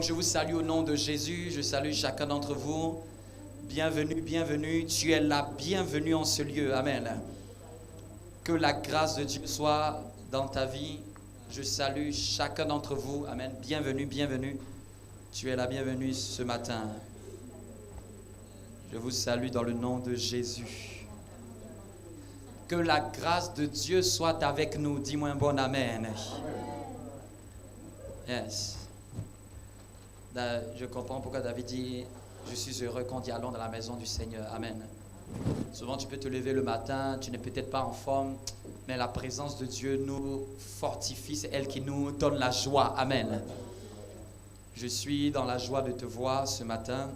Donc, je vous salue au nom de Jésus. Je salue chacun d'entre vous. Bienvenue, bienvenue. Tu es la bienvenue en ce lieu. Amen. Que la grâce de Dieu soit dans ta vie. Je salue chacun d'entre vous. Amen. Bienvenue, bienvenue. Tu es la bienvenue ce matin. Je vous salue dans le nom de Jésus. Que la grâce de Dieu soit avec nous. Dis-moi un bon amen. Yes. Je comprends pourquoi David dit « Je suis heureux quand nous allons dans la maison du Seigneur. » Amen. Souvent, tu peux te lever le matin, tu n'es peut-être pas en forme, mais la présence de Dieu nous fortifie. C'est elle qui nous donne la joie. Amen. Je suis dans la joie de te voir ce matin,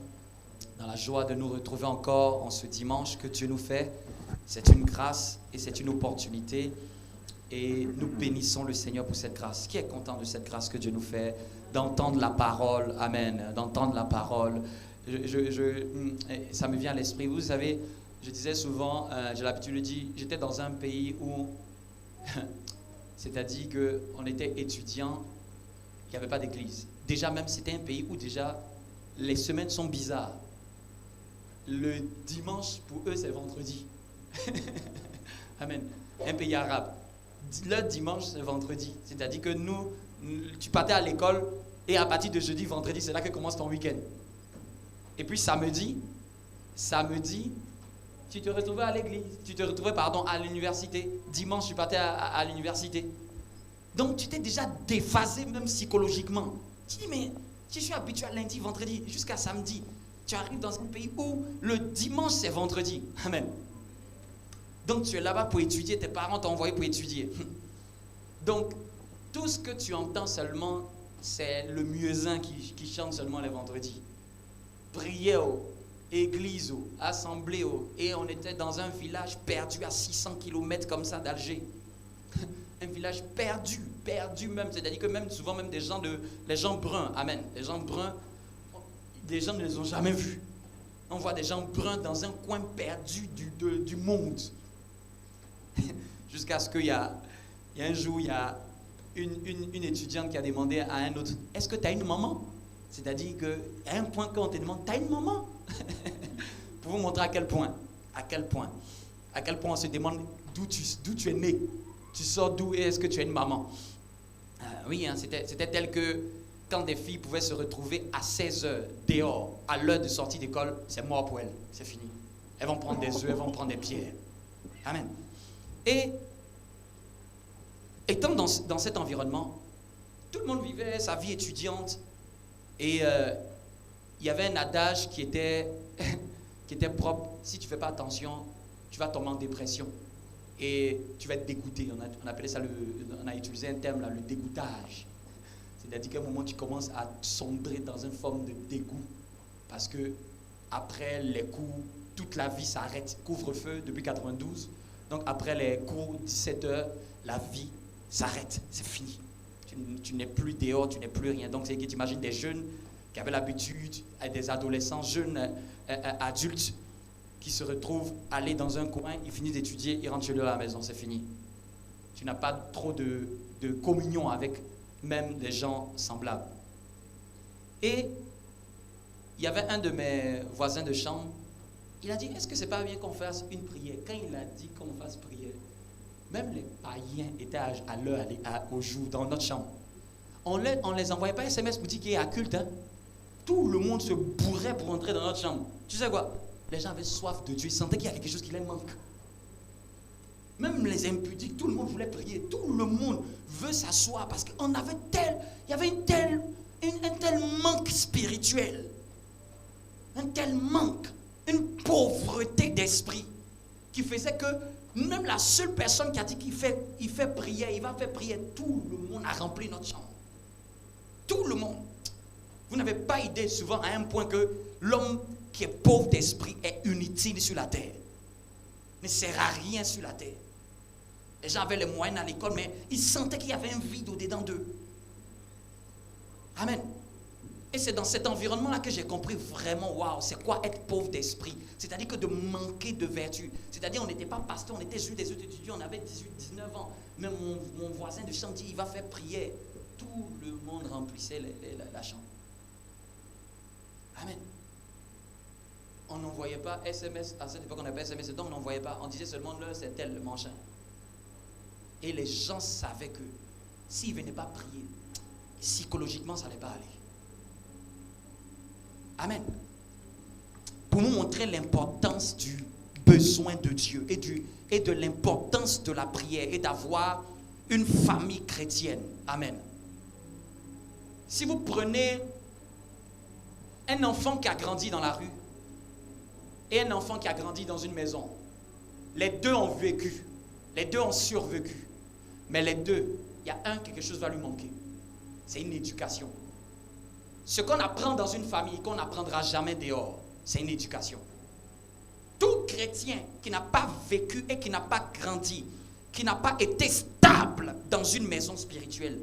dans la joie de nous retrouver encore en ce dimanche que Dieu nous fait. C'est une grâce et c'est une opportunité. Et nous bénissons le Seigneur pour cette grâce. Qui est content de cette grâce que Dieu nous fait? D'entendre la parole. Amen. D'entendre la parole. Ça me vient à l'esprit. Vous savez, je disais souvent, j'ai l'habitude de dire, j'étais dans un pays où, c'est-à-dire qu'on était étudiant, il n'y avait pas d'église. Déjà même, c'était un pays où déjà les semaines sont bizarres. Le dimanche, pour eux, c'est vendredi. Amen. Un pays arabe. Le dimanche, c'est vendredi. C'est-à-dire que nous, tu partais à l'école et à partir de jeudi, vendredi, c'est là que commence ton week-end. Et puis samedi, tu te retrouvais à l'église. Tu te retrouvais, à l'université. Dimanche, tu partais à l'université. Donc, tu t'es déjà déphasé même psychologiquement. Tu dis, mais je suis habitué à lundi, vendredi, jusqu'à samedi. Tu arrives dans un pays où le dimanche, c'est vendredi. Amen. Donc, tu es là-bas pour étudier. Tes parents t'ont envoyé pour étudier. Donc, tout ce que tu entends seulement, c'est le muezzin qui chante seulement les vendredis. Prière, église, assemblée. Et on était dans un village perdu à 600 km comme ça d'Alger. Un village perdu même. C'est-à-dire que même souvent, même les gens bruns, amen. Les gens bruns, les gens ne les ont jamais vus. On voit des gens bruns dans un coin perdu du monde. Jusqu'à ce qu'il y a un jour, il y a une étudiante qui a demandé à un autre, est-ce que tu as une maman? C'est-à-dire qu'à un point qu'on te demande, tu as une maman? Pour vous montrer à quel point on se demande d'où tu es né. Tu sors d'où et est-ce que tu as une maman? Oui, hein, c'était tel que quand des filles pouvaient se retrouver à 16h dehors, à l'heure de sortie d'école, c'est mort pour elles, c'est fini. Elles vont prendre des œufs, elles vont prendre des pierres. Amen. Et étant dans cet environnement, tout le monde vivait sa vie étudiante et il y avait un adage qui était propre. Si tu ne fais pas attention, tu vas tomber en dépression et tu vas être dégoûté. On appelait ça, on a utilisé un terme là, le dégoûtage. C'est-à-dire qu'à un moment, tu commences à sombrer dans une forme de dégoût parce que après les cours, toute la vie s'arrête. Couvre-feu depuis 92. Donc après les cours, 17h, la vie s'arrête. C'est fini. Tu n'es plus dehors, tu n'es plus rien. Donc c'est que tu imagines des jeunes qui avaient l'habitude, des adolescents, jeunes adultes, qui se retrouvent aller dans un coin, ils finissent d'étudier, ils rentrent chez eux à la maison, c'est fini. Tu n'as pas trop de communion avec même des gens semblables. Et il y avait un de mes voisins de chambre, il a dit, est-ce que c'est pas bien qu'on fasse une prière? Quand il a dit qu'on fasse prière, même les païens étaient à l'heure, au jour, dans notre chambre. On les envoyait pas SMS pour dire qu'il y a culte. Hein? Tout le monde se bourrait pour entrer dans notre chambre. Tu sais quoi? Les gens avaient soif de Dieu, ils sentaient qu'il y a quelque chose qui les manque. Même les impudiques, tout le monde voulait prier. Tout le monde veut s'asseoir parce qu'il y avait un tel manque spirituel. Un tel manque, une pauvreté d'esprit qui faisait que même la seule personne qui a dit il fait prière, il va faire prière, tout le monde a rempli notre chambre. Tout le monde. Vous n'avez pas idée souvent à un point que l'homme qui est pauvre d'esprit est inutile sur la terre. Ne sert à rien sur la terre. Les gens avaient les moyens à l'école, mais ils sentaient qu'il y avait un vide au-dedans d'eux. Amen. Et c'est dans cet environnement-là que j'ai compris vraiment, waouh, c'est quoi être pauvre d'esprit. C'est-à-dire que de manquer de vertu. C'est-à-dire on n'était pas pasteur, on était juste des étudiants, on avait 18, 19 ans. Même mon voisin de chambre dit, il va faire prière. Tout le monde remplissait la chambre. Amen. On n'envoyait pas SMS, à cette époque on n'avait pas SMS, donc on n'envoyait pas, on disait seulement là c'est tel le machin. Et les gens savaient que s'ils ne venaient pas prier, psychologiquement ça n'allait pas aller. Amen. Pour nous montrer l'importance du besoin de Dieu et de l'importance de la prière et d'avoir une famille chrétienne. Amen. Si vous prenez un enfant qui a grandi dans la rue et un enfant qui a grandi dans une maison, les deux ont vécu, les deux ont survécu, mais les deux, il y a un, quelque chose va lui manquer. C'est une éducation. Ce qu'on apprend dans une famille, qu'on n'apprendra jamais dehors, c'est une éducation. Tout chrétien qui n'a pas vécu et qui n'a pas grandi, qui n'a pas été stable dans une maison spirituelle,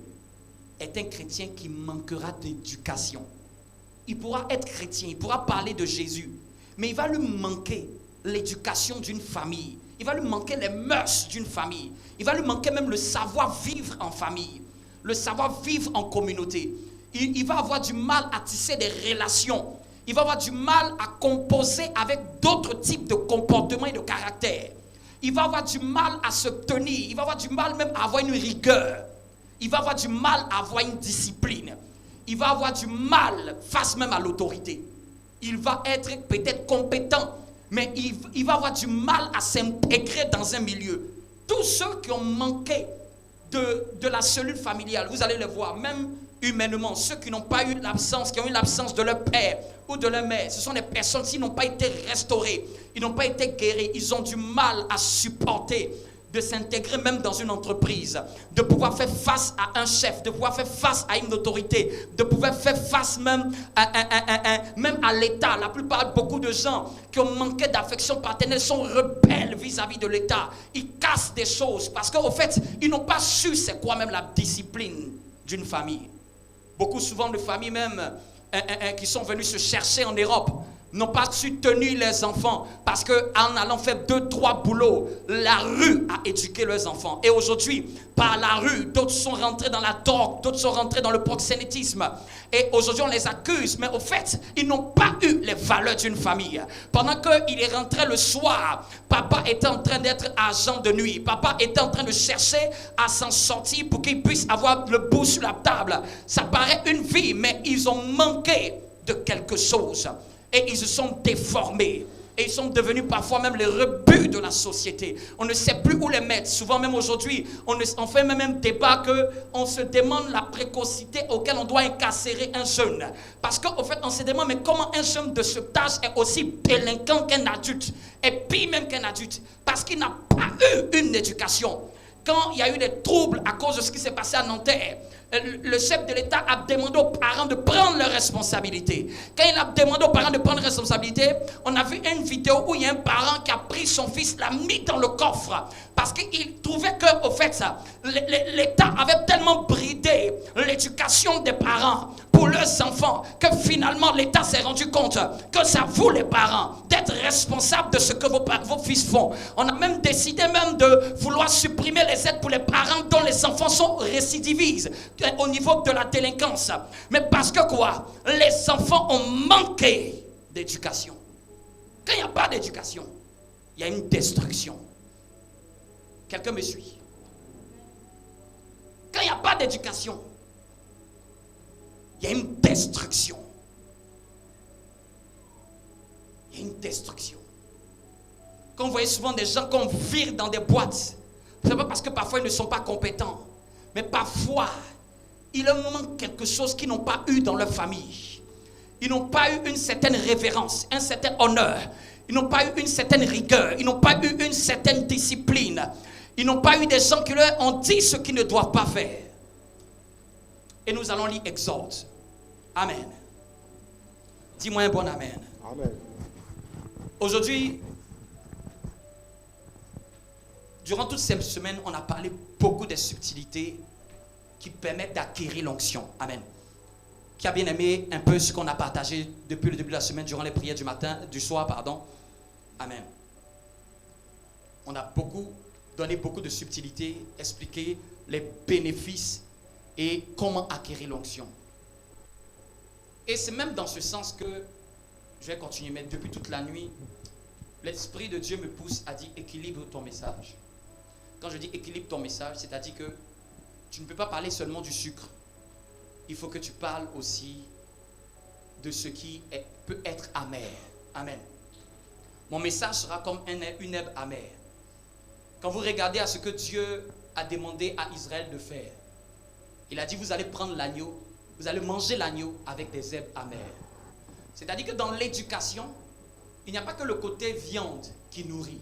est un chrétien qui manquera d'éducation. Il pourra être chrétien, il pourra parler de Jésus, mais il va lui manquer l'éducation d'une famille. Il va lui manquer les mœurs d'une famille. Il va lui manquer même le savoir-vivre en famille, le savoir-vivre en communauté. Il va avoir du mal à tisser des relations. Il va avoir du mal à composer avec d'autres types de comportements et de caractères. Il va avoir du mal à se tenir. Il va avoir du mal même à avoir une rigueur. Il va avoir du mal à avoir une discipline. Il va avoir du mal face même à l'autorité. Il va être peut-être compétent, mais il va avoir du mal à s'intégrer dans un milieu. Tous ceux qui ont manqué de la cellule familiale, vous allez le voir, même humainement, ceux qui n'ont pas eu l'absence, qui ont eu l'absence de leur père ou de leur mère, ce sont des personnes qui n'ont pas été restaurées, ils n'ont pas été guéris, ils ont du mal à supporter de s'intégrer même dans une entreprise, de pouvoir faire face à un chef, de pouvoir faire face à une autorité, de pouvoir faire face même à l'État. La plupart, beaucoup de gens qui ont manqué d'affection paternelle sont rebelles vis-à-vis de l'État. Ils cassent des choses parce qu'au fait, ils n'ont pas su c'est quoi même la discipline d'une famille. Beaucoup souvent de familles même qui sont venues se chercher en Europe n'ont pas su tenir les enfants parce qu'en allant faire 2-3 boulots, la rue a éduqué leurs enfants. Et aujourd'hui, par la rue, d'autres sont rentrés dans la drogue, d'autres sont rentrés dans le proxénétisme. Et aujourd'hui, on les accuse, mais au fait, ils n'ont pas eu les valeurs d'une famille. Pendant qu'il est rentré le soir, papa était en train d'être agent de nuit. Papa était en train de chercher à s'en sortir pour qu'il puisse avoir le bout sur la table. Ça paraît une vie, mais ils ont manqué de quelque chose. Et ils se sont déformés. Et ils sont devenus parfois même les rebuts de la société. On ne sait plus où les mettre. Souvent même aujourd'hui, on fait même un débat qu'on se demande la précocité auquel on doit incarcérer un jeune. Parce qu'au fait, on se demande, mais comment un jeune de ce âge est aussi délinquant qu'un adulte? Et pire même qu'un adulte. Parce qu'il n'a pas eu une éducation. Quand il y a eu des troubles à cause de ce qui s'est passé à Nanterre, le chef de l'État a demandé aux parents de prendre leurs responsabilités. Quand il a demandé aux parents de prendre leurs responsabilités, on a vu une vidéo où il y a un parent qui a pris son fils, l'a mis dans le coffre. Parce qu'il trouvait qu'au fait, l'État avait tellement bridé l'éducation des parents pour leurs enfants que finalement l'État s'est rendu compte que c'est à vous les parents d'être responsables de ce que vos fils font. On a même décidé même de vouloir supprimer les aides pour les parents dont les enfants sont récidivistes au niveau de la délinquance. Mais parce que quoi? Les enfants ont manqué d'éducation. Quand il n'y a pas d'éducation, il y a une destruction. Quelqu'un me suit? Quand il n'y a pas d'éducation, il y a une destruction. Il y a une destruction. Quand vous voyez souvent des gens qu'on vire dans des boîtes, ce n'est pas parce que parfois ils ne sont pas compétents, mais parfois il leur manque quelque chose qu'ils n'ont pas eu dans leur famille. Ils n'ont pas eu une certaine révérence, un certain honneur. Ils n'ont pas eu une certaine rigueur. Ils n'ont pas eu une certaine discipline. Ils n'ont pas eu des gens qui leur ont dit ce qu'ils ne doivent pas faire. Et nous allons lire Exode. Amen. Dis-moi un bon amen. Amen. Aujourd'hui, durant toute cette semaine, on a parlé beaucoup des subtilités qui permettent d'acquérir l'onction. Amen. Qui a bien aimé un peu ce qu'on a partagé depuis le début de la semaine, durant les prières du soir. Amen. On a donné beaucoup de subtilités, expliqué les bénéfices et comment acquérir l'onction. Et c'est même dans ce sens que Je vais continuer, mais depuis toute la nuit, l'Esprit de Dieu me pousse à dire équilibre ton message. Quand je dis équilibre ton message, c'est-à-dire que tu ne peux pas parler seulement du sucre. Il faut que tu parles aussi de ce qui peut être amer. Amen. Mon message sera comme une herbe amère. Quand vous regardez à ce que Dieu a demandé à Israël de faire, il a dit vous allez prendre l'agneau, vous allez manger l'agneau avec des herbes amères. C'est-à-dire que dans l'éducation, il n'y a pas que le côté viande qui nourrit.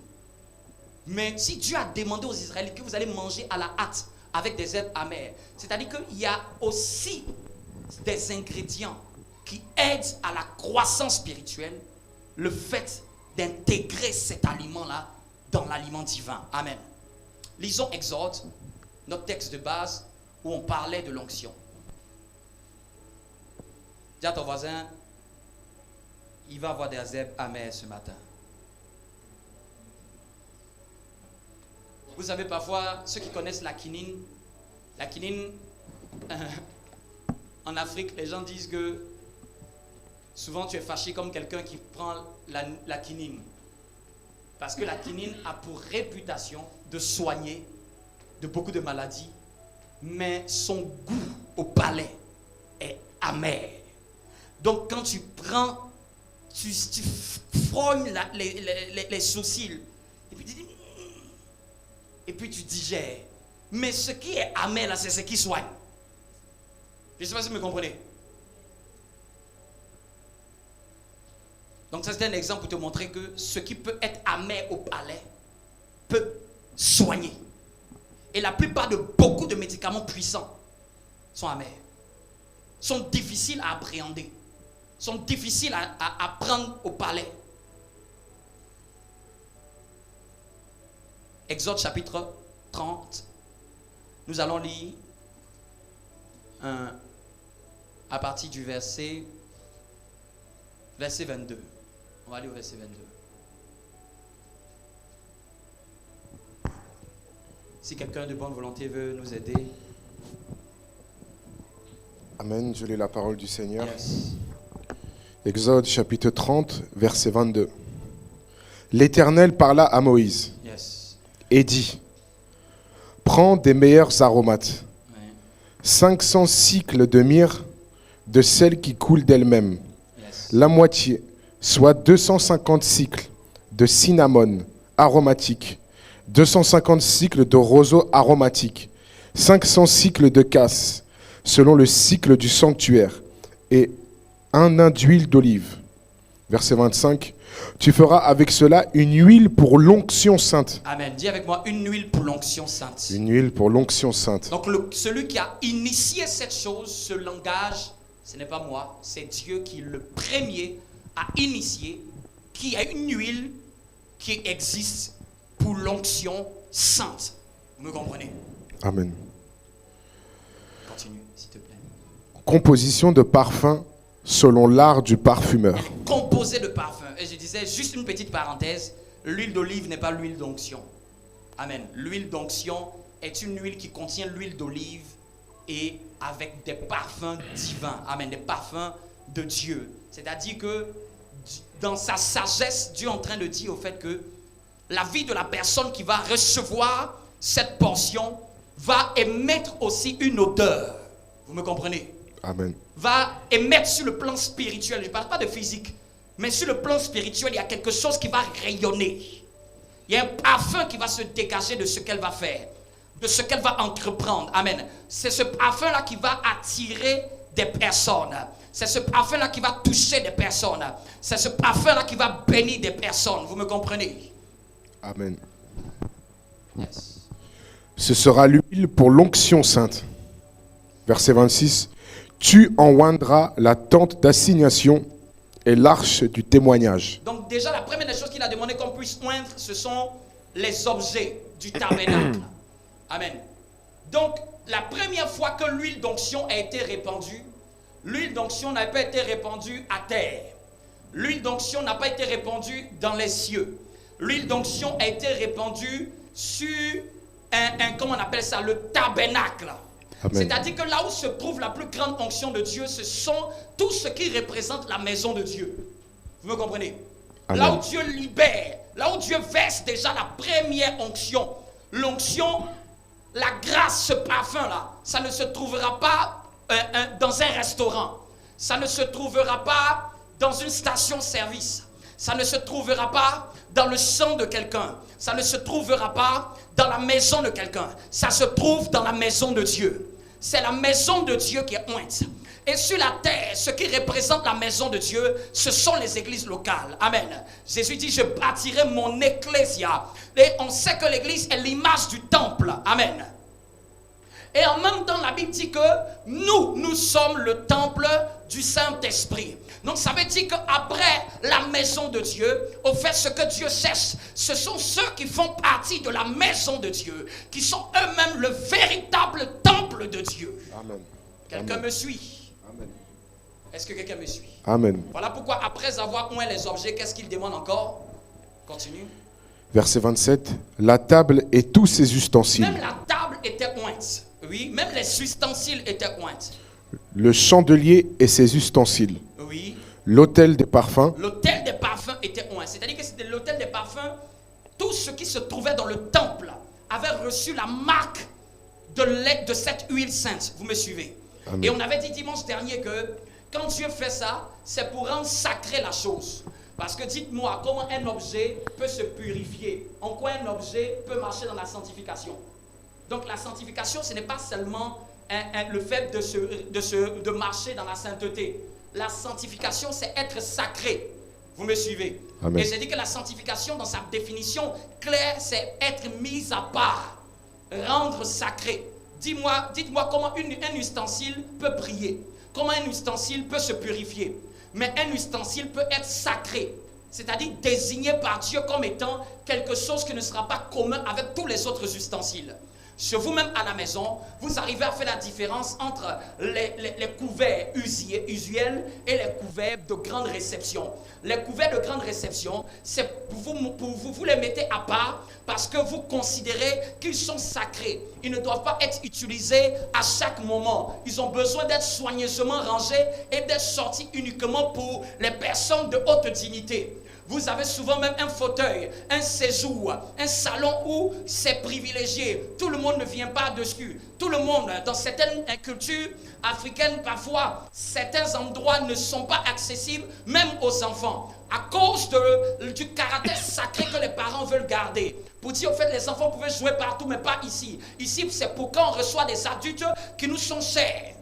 Mais si Dieu a demandé aux Israélites que vous allez manger à la hâte avec des herbes amères, c'est-à-dire qu'il y a aussi des ingrédients qui aident à la croissance spirituelle, le fait d'intégrer cet aliment-là dans l'aliment divin. Amen. Lisons Exode, notre texte de base, où on parlait de l'onction. Dis à ton voisin, il va avoir des herbes amères ce matin. Vous savez, parfois, ceux qui connaissent la quinine, en Afrique, les gens disent que souvent tu es fâché comme quelqu'un qui prend la quinine. Parce que la quinine a pour réputation de soigner de beaucoup de maladies, mais son goût au palais est amer. Donc quand tu prends, tu frognes les sourcils, et puis tu digères. Mais ce qui est amer là, c'est ce qui soigne. Je ne sais pas si vous me comprenez. Donc ça c'est un exemple pour te montrer que ce qui peut être amer au palais peut soigner. Et la plupart de beaucoup de médicaments puissants sont amers. Sont difficiles à appréhender. Sont difficiles à prendre au palais. Exode chapitre 30. Nous allons lire à partir du verset 22. On va aller au verset 22. Si quelqu'un de bonne volonté veut nous aider. Amen, je lis la parole du Seigneur. Yes. Exode chapitre 30, verset 22. L'Éternel parla à Moïse et dit, prends des meilleurs aromates, 500 cycles de myrrhe, de celle qui coule d'elle-même, la moitié, soit 250 cycles de cinnamome aromatique, 250 cycles de roseau aromatique, 500 cycles de cassis, selon le cycle du sanctuaire, et un nain d'huile d'olive. Verset 25. Tu feras avec cela une huile pour l'onction sainte. Amen. Dis avec moi, une huile pour l'onction sainte. Une huile pour l'onction sainte. Donc celui qui a initié cette chose, ce langage, ce n'est pas moi, c'est Dieu qui le premier a initié, qui a une huile qui existe pour l'onction sainte. Vous me comprenez? Amen. Continue, s'il te plaît. Composition de parfum selon l'art du parfumeur. Composé de parfum. Et je disais, juste une petite parenthèse, l'huile d'olive n'est pas l'huile d'onction. Amen. L'huile d'onction est une huile qui contient l'huile d'olive et avec des parfums divins. Amen. Des parfums de Dieu. C'est-à-dire que dans sa sagesse, Dieu est en train de dire au fait que la vie de la personne qui va recevoir cette portion va émettre aussi une odeur. Vous me comprenez? Amen. Va émettre sur le plan spirituel. Je ne parle pas de physique, mais sur le plan spirituel, il y a quelque chose qui va rayonner. Il y a un parfum qui va se dégager de ce qu'elle va faire, de ce qu'elle va entreprendre. Amen. C'est ce parfum-là qui va attirer des personnes. C'est ce parfum-là qui va toucher des personnes. C'est ce parfum-là qui va bénir des personnes. Vous me comprenez? Amen. Yes. Ce sera l'huile pour l'onction sainte. Verset 26. Tu en oindras la tente d'assignation et l'arche du témoignage. Donc déjà, la première des choses qu'il a demandé qu'on puisse oindre, ce sont les objets du tabernacle. Amen. Donc, la première fois que l'huile d'onction a été répandue, l'huile d'onction n'a pas été répandue à terre. L'huile d'onction n'a pas été répandue dans les cieux. L'huile d'onction a été répandue sur comment on appelle ça, le tabernacle. C'est-à-dire que là où se trouve la plus grande onction de Dieu, ce sont tout ce qui représente la maison de Dieu. Vous me comprenez? Amen. Là où Dieu libère, là où Dieu verse déjà la première onction, l'onction, la grâce, ce parfum-là, ça ne se trouvera pas dans un restaurant. Ça ne se trouvera pas dans une station-service. Ça ne se trouvera pas dans le sang de quelqu'un. Ça ne se trouvera pas dans la maison de quelqu'un. Ça se trouve dans la maison de Dieu. C'est la maison de Dieu qui est ointe. Et sur la terre, ce qui représente la maison de Dieu, ce sont les églises locales. Amen. Jésus dit, je bâtirai mon ecclésia. Et on sait que l'église est l'image du temple. Amen. Et en même temps, la Bible dit que nous sommes le temple du Saint-Esprit. Donc ça veut dire qu'après la maison de Dieu, au fait ce que Dieu cherche, ce sont ceux qui font partie de la maison de Dieu, qui sont eux-mêmes le véritable temple de Dieu. Amen. Quelqu'un Amen. me suit? Amen. Est-ce que quelqu'un me suit? Amen. Voilà pourquoi après avoir oint les objets, qu'est-ce qu'il demande encore? Continue. Verset 27. La table et tous ses ustensiles. Même la table était ointe. Oui, même les ustensiles étaient ointes. Le chandelier et ses ustensiles. Oui. L'autel des parfums. L'autel des parfums était oint. C'est-à-dire que c'était l'autel des parfums. Tout ce qui se trouvait dans le temple avait reçu la marque de cette huile sainte. Vous me suivez? Amen. Et on avait dit dimanche dernier que quand Dieu fait ça, c'est pour rendre sacré la chose. Parce que dites-moi, comment un objet peut se purifier? En quoi un objet peut marcher dans la sanctification? Donc la sanctification, ce n'est pas seulement le fait de marcher dans la sainteté. La sanctification, c'est être sacré. Vous me suivez? Amen. Et j'ai dit que la sanctification, dans sa définition claire, c'est être mis à part, rendre sacré. Dites-moi comment un ustensile peut prier, comment un ustensile peut se purifier. Mais un ustensile peut être sacré, c'est-à-dire désigné par Dieu comme étant quelque chose qui ne sera pas commun avec tous les autres ustensiles. Chez vous-même à la maison, vous arrivez à faire la différence entre les couverts usuels et les couverts de grande réception. Les couverts de grande réception, c'est vous les mettez à part parce que vous considérez qu'ils sont sacrés. Ils ne doivent pas être utilisés à chaque moment. Ils ont besoin d'être soigneusement rangés et d'être sortis uniquement pour les personnes de haute dignité. Vous avez souvent même un fauteuil, un séjour, un salon où c'est privilégié. Tout le monde ne vient pas dessus. Tout le monde, dans certaines cultures africaines, parfois, certains endroits ne sont pas accessibles, même aux enfants, à cause du caractère sacré que les parents veulent garder. Pour dire, au fait, les enfants pouvaient jouer partout, mais pas ici. Ici, c'est pour quand on reçoit des adultes qui nous sont chers.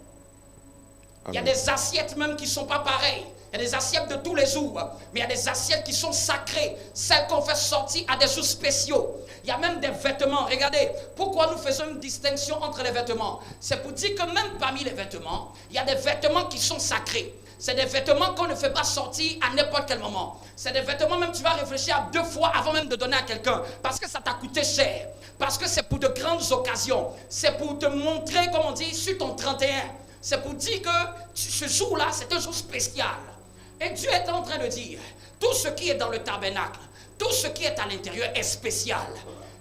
Il y a des assiettes même qui ne sont pas pareilles. Il y a des assiettes de tous les jours, mais il y a des assiettes qui sont sacrées, celles qu'on fait sortir à des jours spéciaux. Il y a même des vêtements. Regardez, pourquoi nous faisons une distinction entre les vêtements? C'est pour dire que même parmi les vêtements, il y a des vêtements qui sont sacrés. C'est des vêtements qu'on ne fait pas sortir à n'importe quel moment. C'est des vêtements même tu vas réfléchir à 2 fois avant même de donner à quelqu'un. Parce que ça t'a coûté cher. Parce que c'est pour de grandes occasions. C'est pour te montrer, comme on dit, sur ton 31. C'est pour dire que ce jour-là, c'est un jour spécial. Et Dieu est en train de dire, tout ce qui est dans le tabernacle, tout ce qui est à l'intérieur est spécial.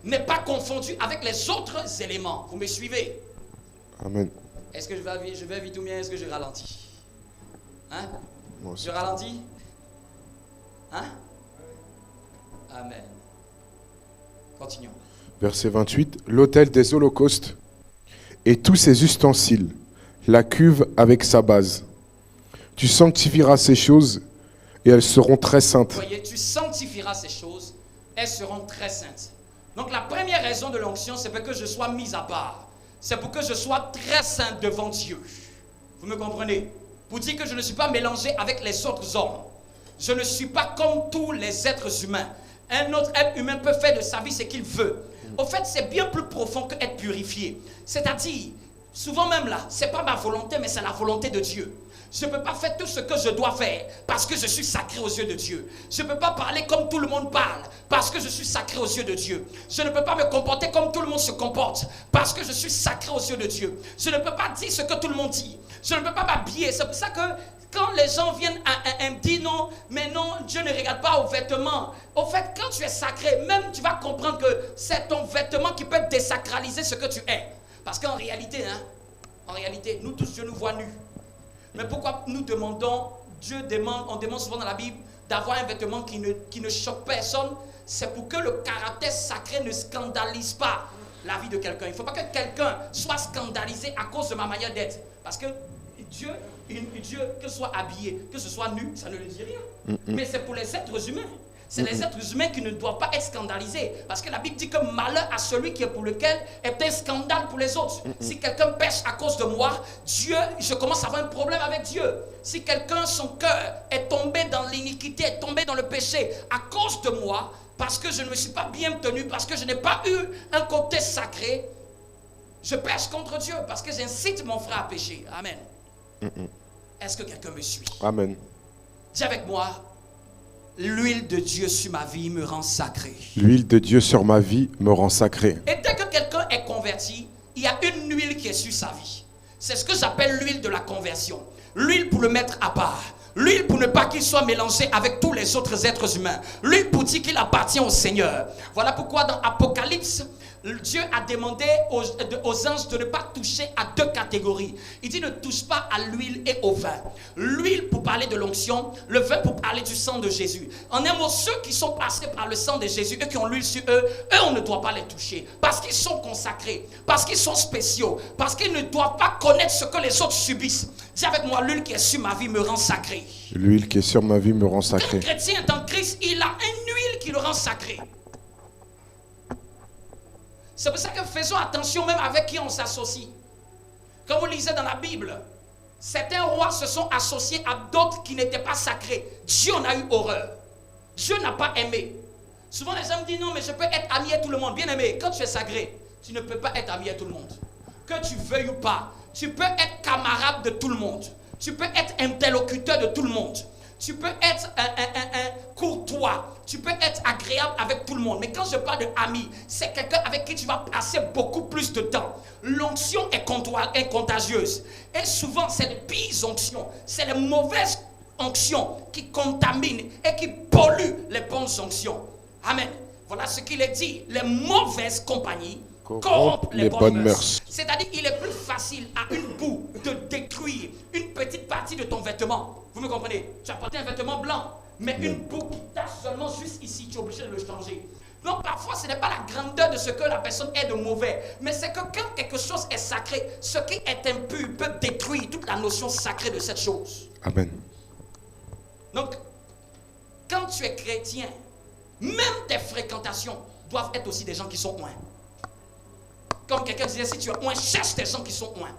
N'est pas confondu avec les autres éléments. Vous me suivez? Amen. Est-ce que je vais vite ou bien est-ce que je ralentis? Hein? Moi aussi. Je ralentis? Hein? Amen. Continuons. Verset 28. L'autel des holocaustes et tous ses ustensiles, la cuve avec sa base. Tu sanctifieras ces choses et elles seront très saintes. Vous voyez, tu sanctifieras ces choses, elles seront très saintes. Donc la première raison de l'onction, c'est pour que je sois mis à part. C'est pour que je sois très saint devant Dieu. Vous me comprenez? Pour dire que je ne suis pas mélangé avec les autres hommes. Je ne suis pas comme tous les êtres humains. Un autre être humain peut faire de sa vie ce qu'il veut. Au fait, c'est bien plus profond que être purifié. C'est-à-dire, souvent même là, ce n'est pas ma volonté, mais c'est la volonté de Dieu. Je ne peux pas faire tout ce que je dois faire parce que je suis sacré aux yeux de Dieu. Je ne peux pas parler comme tout le monde parle parce que je suis sacré aux yeux de Dieu. Je ne peux pas me comporter comme tout le monde se comporte parce que je suis sacré aux yeux de Dieu. Je ne peux pas dire ce que tout le monde dit. Je ne peux pas m'habiller. C'est pour ça que quand les gens viennent à me dire non, mais non, Dieu ne regarde pas aux vêtements. Au fait, quand tu es sacré, même tu vas comprendre que c'est ton vêtement qui peut désacraliser ce que tu es. Parce qu'en réalité, en réalité, nous tous, Dieu nous voit nus. Mais pourquoi nous demandons, on demande souvent dans la Bible d'avoir un vêtement qui ne choque personne, c'est pour que le caractère sacré ne scandalise pas la vie de quelqu'un. Il ne faut pas que quelqu'un soit scandalisé à cause de ma manière d'être. Parce que Dieu, que ce soit habillé, que ce soit nu, ça ne lui dit rien. Mais c'est pour les êtres humains. C'est les êtres humains qui ne doivent pas être scandalisés. Parce que la Bible dit que malheur à celui qui est pour lequel est un scandale pour les autres. Si quelqu'un pêche à cause de moi, je commence à avoir un problème avec Dieu. Si quelqu'un, son cœur est tombé dans l'iniquité, est tombé dans le péché à cause de moi, parce que je ne me suis pas bien tenu, parce que je n'ai pas eu un côté sacré, je pêche contre Dieu, parce que j'incite mon frère à pécher. Amen. Est-ce que quelqu'un me suit? Amen. Dis avec moi, l'huile de Dieu sur ma vie me rend sacré. L'huile de Dieu sur ma vie me rend sacré. Et dès que quelqu'un est converti, il y a une huile qui est sur sa vie. C'est ce que j'appelle l'huile de la conversion. L'huile pour le mettre à part. L'huile pour ne pas qu'il soit mélangé avec tous les autres êtres humains. L'huile pour dire qu'il appartient au Seigneur. Voilà pourquoi dans Apocalypse, Dieu a demandé aux anges de ne pas toucher à deux catégories. Il dit ne touche pas à l'huile et au vin. L'huile pour parler de l'onction, le vin pour parler du sang de Jésus. En un mot, ceux qui sont passés par le sang de Jésus, eux qui ont l'huile sur eux, on ne doit pas les toucher. Parce qu'ils sont consacrés, parce qu'ils sont spéciaux, parce qu'ils ne doivent pas connaître ce que les autres subissent. Dis avec moi, l'huile qui est sur ma vie me rend sacré. L'huile qui est sur ma vie me rend sacré. Un chrétien est en Christ, il a une huile qui le rend sacré. C'est pour ça que faisons attention même avec qui on s'associe. Quand vous lisez dans la Bible, certains rois se sont associés à d'autres qui n'étaient pas sacrés. Dieu en a eu horreur. Dieu n'a pas aimé. Souvent les gens me disent non mais je peux être ami à tout le monde. Bien aimé, quand tu es sacré, tu ne peux pas être ami à tout le monde. Que tu veuilles ou pas, tu peux être camarade de tout le monde. Tu peux être interlocuteur de tout le monde. Tu peux être un courtois. Tu peux être agréable avec tout le monde. Mais quand je parle d'ami, c'est quelqu'un avec qui tu vas passer beaucoup plus de temps. L'onction est contagieuse. Et souvent, c'est les pires onctions. C'est les mauvaises onctions qui contaminent et qui polluent les bonnes onctions. Amen. Voilà ce qu'il est dit. Les mauvaises compagnies corrompent les bonnes mœurs. C'est-à-dire qu'il est plus facile à une boue de détruire une petite partie de ton vêtement. Vous me comprenez? Tu as porté un vêtement blanc, mais une boue qui tache seulement juste ici, tu es obligé de le changer. Donc parfois ce n'est pas la grandeur de ce que la personne est de mauvais, mais c'est que quand quelque chose est sacré, ce qui est impur peut détruire toute la notion sacrée de cette chose. Amen. Donc, quand tu es chrétien, même tes fréquentations doivent être aussi des gens qui sont loin. Comme quelqu'un disait, si tu es loin, cherche des gens qui sont loin.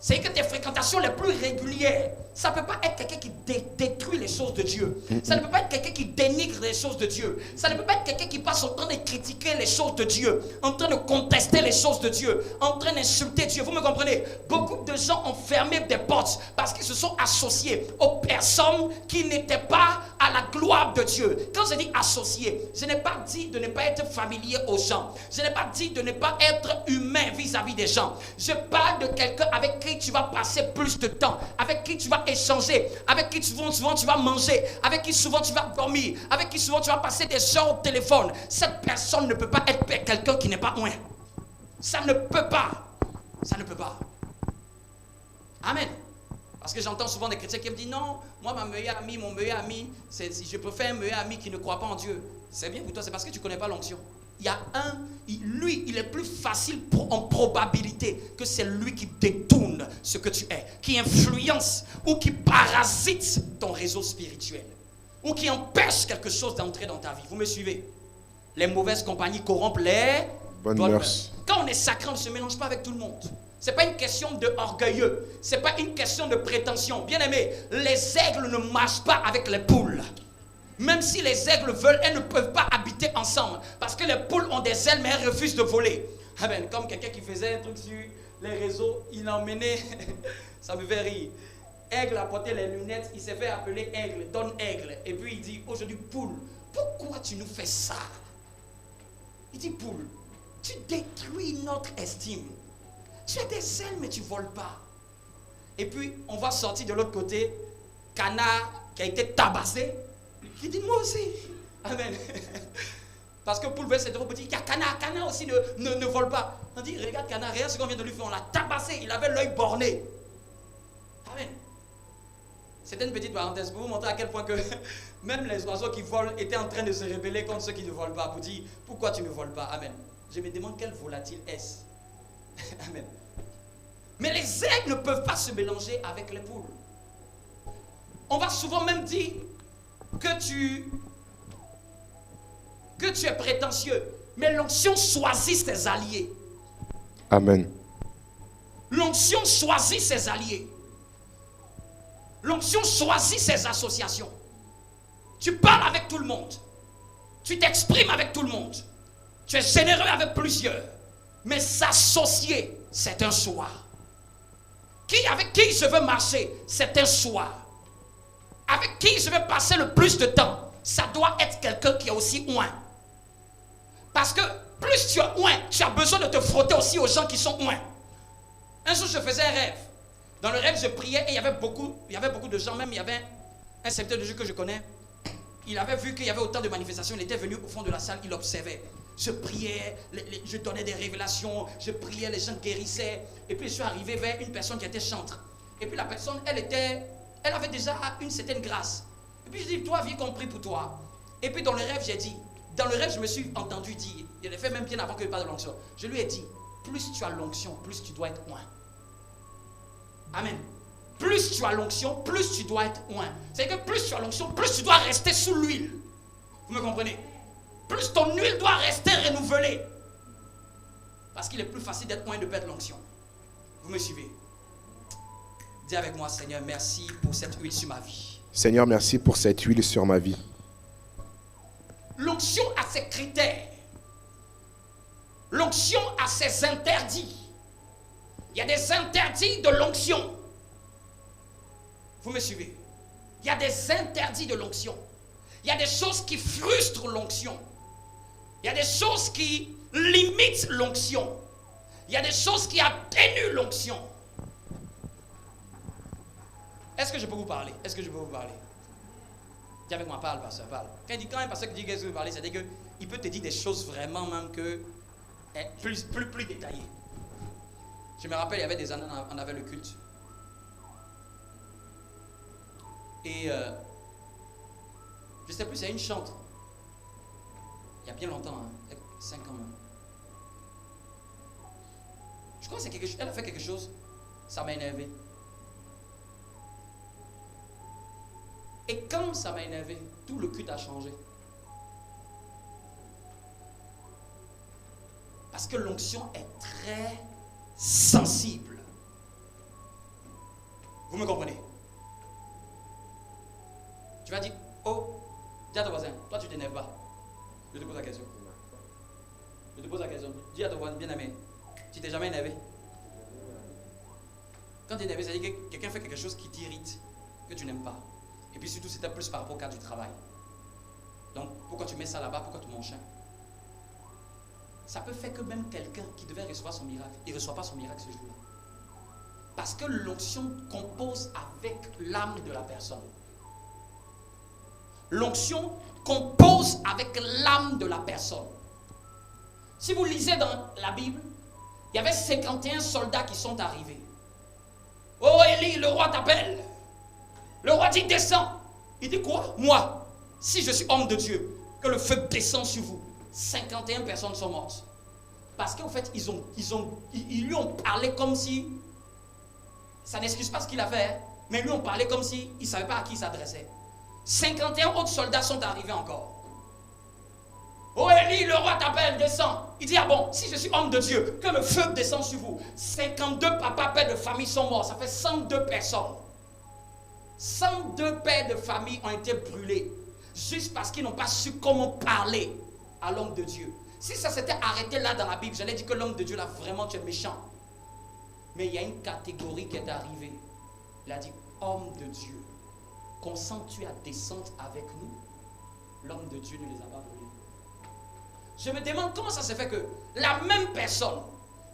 C'est que tes fréquentations les plus régulières, ça ne peut pas être quelqu'un qui détruit les choses de Dieu. Ça ne peut pas être quelqu'un qui dénigre les choses de Dieu. Ça ne peut pas être quelqu'un qui passe en train de critiquer les choses de Dieu, en train de contester les choses de Dieu, en train d'insulter Dieu. Vous me comprenez? Beaucoup de gens ont fermé des portes parce qu'ils se sont associés aux personnes qui n'étaient pas à la gloire de Dieu. Quand je dis associé, je n'ai pas dit de ne pas être familier aux gens. Je n'ai pas dit de ne pas être humain vis-à-vis des gens. Je parle de quelqu'un avec qui tu vas passer plus de temps, avec qui tu vas échanger, avec qui souvent tu vas manger, avec qui souvent tu vas dormir, avec qui souvent tu vas passer des heures au téléphone. Cette personne ne peut pas être quelqu'un qui n'est pas loin. Ça ne peut pas. Ça ne peut pas. Amen. Parce que j'entends souvent des chrétiens qui me disent non, moi mon meilleur ami, je préfère un meilleur ami qui ne croit pas en Dieu. C'est bien pour toi, c'est parce que tu ne connais pas l'onction. Il y a lui, il est plus facile en probabilité que c'est lui qui détourne ce que tu es, qui influence ou qui parasite ton réseau spirituel, ou qui empêche quelque chose d'entrer dans ta vie. Vous me suivez? Les mauvaises compagnies corrompent les bonnes mœurs. Quand on est sacré, on ne se mélange pas avec tout le monde. Ce n'est pas une question d'orgueilleux, ce n'est pas une question de prétention. Bien aimé, les aigles ne marchent pas avec les poules. Même si les aigles veulent, elles ne peuvent pas habiter ensemble. Parce que les poules ont des ailes, mais elles refusent de voler. Amen. Comme quelqu'un qui faisait un truc sur les réseaux, il emmenait, ça me fait rire. Aigle a porté les lunettes, il s'est fait appeler Aigle, donne Aigle. Et puis il dit, aujourd'hui, poule, pourquoi tu nous fais ça? Il dit, poule, tu détruis notre estime. Tu as des ailes, mais tu ne voles pas. Et puis, on va sortir de l'autre côté, canard qui a été tabassé. Il dit, moi aussi. Amen. Parce que poule, c'est trop petit. Il y a canard. Canard aussi ne vole pas. On dit, regarde canard, regarde ce qu'on vient de lui faire. On l'a tabassé. Il avait l'œil borné. Amen. C'était une petite parenthèse pour vous montrer à quel point que même les oiseaux qui volent étaient en train de se rebeller contre ceux qui ne volent pas. Pour dire, pourquoi tu ne voles pas? Amen. Je me demande quel volatile est-ce. Amen. Mais les aigles ne peuvent pas se mélanger avec les poules. On va souvent même dire que tu es prétentieux. Mais l'onction choisit ses alliés. Amen. L'onction choisit ses alliés. L'onction choisit ses associations. Tu parles avec tout le monde. Tu t'exprimes avec tout le monde. Tu es généreux avec plusieurs. Mais s'associer, c'est un choix. Avec qui je veux marcher, c'est un choix. Avec qui je vais passer le plus de temps, ça doit être quelqu'un qui est aussi oint. Parce que plus tu es oint, tu as besoin de te frotter aussi aux gens qui sont oint. Un jour, je faisais un rêve. Dans le rêve, je priais et il y avait beaucoup de gens. Même il y avait un secteur de Dieu que je connais. Il avait vu qu'il y avait autant de manifestations. Il était venu au fond de la salle, il observait. Je priais, je donnais des révélations, je priais, les gens guérissaient. Et puis je suis arrivé vers une personne qui était chantre. Et puis la personne, elle avait déjà une certaine grâce. Et puis je dis, toi, viens qu'on prie pour toi. Et puis dans le rêve, dans le rêve, je me suis entendu dire, il l'a fait même bien avant que je parle de l'onction. Je lui ai dit, plus tu as l'onction, plus tu dois être oint. Amen. Plus tu as l'onction, plus tu dois être oint. C'est-à-dire que plus tu as l'onction, plus tu dois rester sous l'huile. Vous me comprenez? Plus ton huile doit rester renouvelée. Parce qu'il est plus facile d'être oint et de perdre l'onction. Vous me suivez? Dis avec moi, Seigneur, merci pour cette huile sur ma vie. Seigneur, merci pour cette huile sur ma vie. L'onction a ses critères. L'onction a ses interdits. Il y a des interdits de l'onction. Vous me suivez? Il y a des interdits de l'onction. Il y a des choses qui frustrent l'onction. Il y a des choses qui limitent l'onction. Il y a des choses qui atténuent l'onction. Est-ce que je peux vous parler? Est-ce que je peux vous parler? Dis avec moi, parle, pasteur, parle. Quand un pasteur dit qu'est-ce que vous parlez, c'est-à-dire qu'il peut te dire des choses vraiment même que plus détaillées. Je me rappelle, il y avait des années, on avait le culte. Et je ne sais plus, c'est une chante. Il y a bien longtemps, 5 ans. Je crois que c'est quelque chose. Elle a fait quelque chose, ça m'a énervé. Et quand ça m'a énervé, tout le culte a changé. Parce que l'onction est très sensible. Vous me comprenez? Tu vas dire, oh, dis à ton voisin, toi tu t'énerves pas. Je te pose la question. Je te pose la question. Dis à ton voisin, bien aimé, tu t'es jamais énervé? Quand tu es énervé, ça veut dire que quelqu'un fait quelque chose qui t'irrite, que tu n'aimes pas. Et puis surtout, c'était plus par rapport au cadre du travail. Donc, pourquoi tu mets ça là-bas? Pourquoi tu m'enchaînes? Ça peut faire que même quelqu'un qui devait recevoir son miracle, il ne reçoit pas son miracle ce jour-là. Parce que l'onction compose avec l'âme de la personne. L'onction compose avec l'âme de la personne. Si vous lisez dans la Bible, il y avait 51 soldats qui sont arrivés. Oh Élie, le roi t'appelle. Le roi dit, descends. Il dit quoi? Moi, si je suis homme de Dieu, que le feu descend sur vous. 51 personnes sont mortes. Parce qu'en fait, ils lui ont parlé comme si, ça n'excuse pas ce qu'il a fait, mais ils lui ont parlé comme si il ne savait pas à qui il s'adressait. 51 autres soldats sont arrivés encore. Oh Élie, le roi t'appelle, descends. Il dit, ah bon, si je suis homme de Dieu, que le feu descend sur vous. 52 papas, pères de famille sont morts, ça fait 102 personnes. 102 pères de famille ont été brûlés, juste parce qu'ils n'ont pas su comment parler à l'homme de Dieu. Si ça s'était arrêté là dans la Bible, j'allais dire que l'homme de Dieu là, vraiment tu es méchant. Mais il y a une catégorie qui est arrivée. Il a dit, homme de Dieu, consens-tu à descendre avec nous? L'homme de Dieu ne les a pas brûlés. Je me demande comment ça se fait que la même personne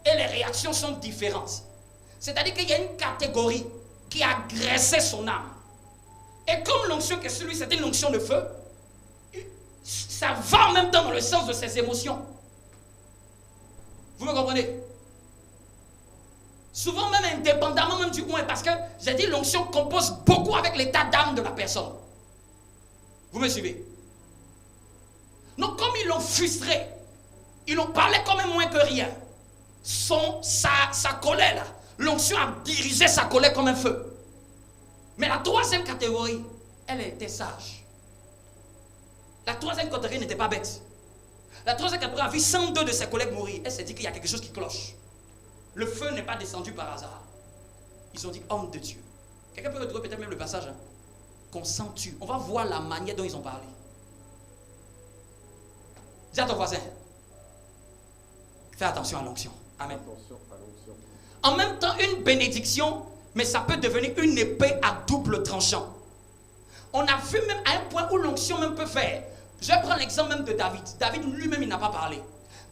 et les réactions sont différentes. C'est-à-dire qu'il y a une catégorie qui agressait son âme. Et comme l'onction que celui, c'était une onction de feu, ça va en même temps dans le sens de ses émotions. Vous me comprenez? Souvent même indépendamment même du oint, parce que j'ai dit l'onction compose beaucoup avec l'état d'âme de la personne. Vous me suivez? Donc comme ils l'ont frustré, ils l'ont parlé comme un moins que rien. Sa colère là, l'onction a dirigé sa colère comme un feu. Mais la troisième catégorie, elle était sage. La troisième catégorie n'était pas bête. La troisième catégorie a vu 102 de ses collègues mourir. Elle s'est dit qu'il y a quelque chose qui cloche. Le feu n'est pas descendu par hasard. Ils ont dit homme de Dieu. Quelqu'un peut retrouver peut-être même le passage. Hein? Consens-tu. On va voir la manière dont ils ont parlé. Dis à ton voisin. Fais attention à l'onction. Amen. En même temps, une bénédiction, mais ça peut devenir une épée à double tranchant. On a vu même à un point où l'onction même peut faire. Je vais prendre l'exemple même de David. David lui-même, il n'a pas parlé.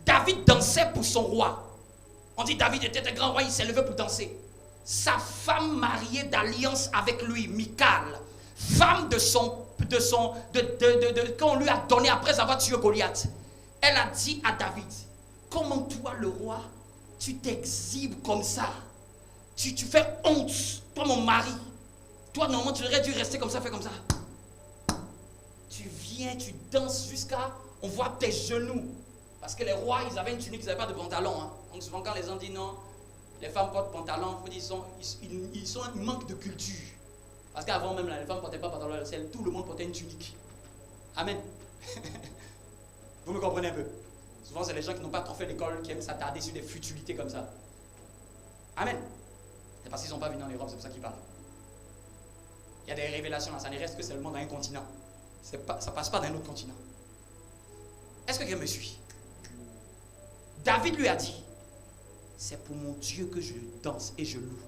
David dansait pour son roi. On dit David était un grand roi, il s'est levé pour danser. Sa femme mariée d'alliance avec lui, Michal, femme qu'on lui a donné après avoir tué Goliath, elle a dit à David, comment toi le roi, tu t'exhibes comme ça, tu fais honte, toi mon mari, toi normalement tu aurais dû rester comme ça, fais comme ça. Tu viens, tu danses jusqu'à, on voit tes genoux. Parce que les rois, ils avaient une tunique, ils n'avaient pas de pantalon. Hein. Donc souvent quand les gens disent non, les femmes portent pantalon, ils manquent de culture. Parce qu'avant même, là, les femmes ne portaient pas pantalon, tout le monde portait une tunique. Amen. Vous me comprenez un peu? Souvent, c'est les gens qui n'ont pas trop fait l'école, qui aiment s'attarder sur des futilités comme ça. Amen. C'est parce qu'ils n'ont pas vu dans l'Europe, c'est pour ça qu'ils parlent. Il y a des révélations là, ça ne reste que seulement dans un continent. Ça ne passe pas dans un autre continent. Est-ce que quelqu'un me suit? David lui a dit, c'est pour mon Dieu que je danse et je loue,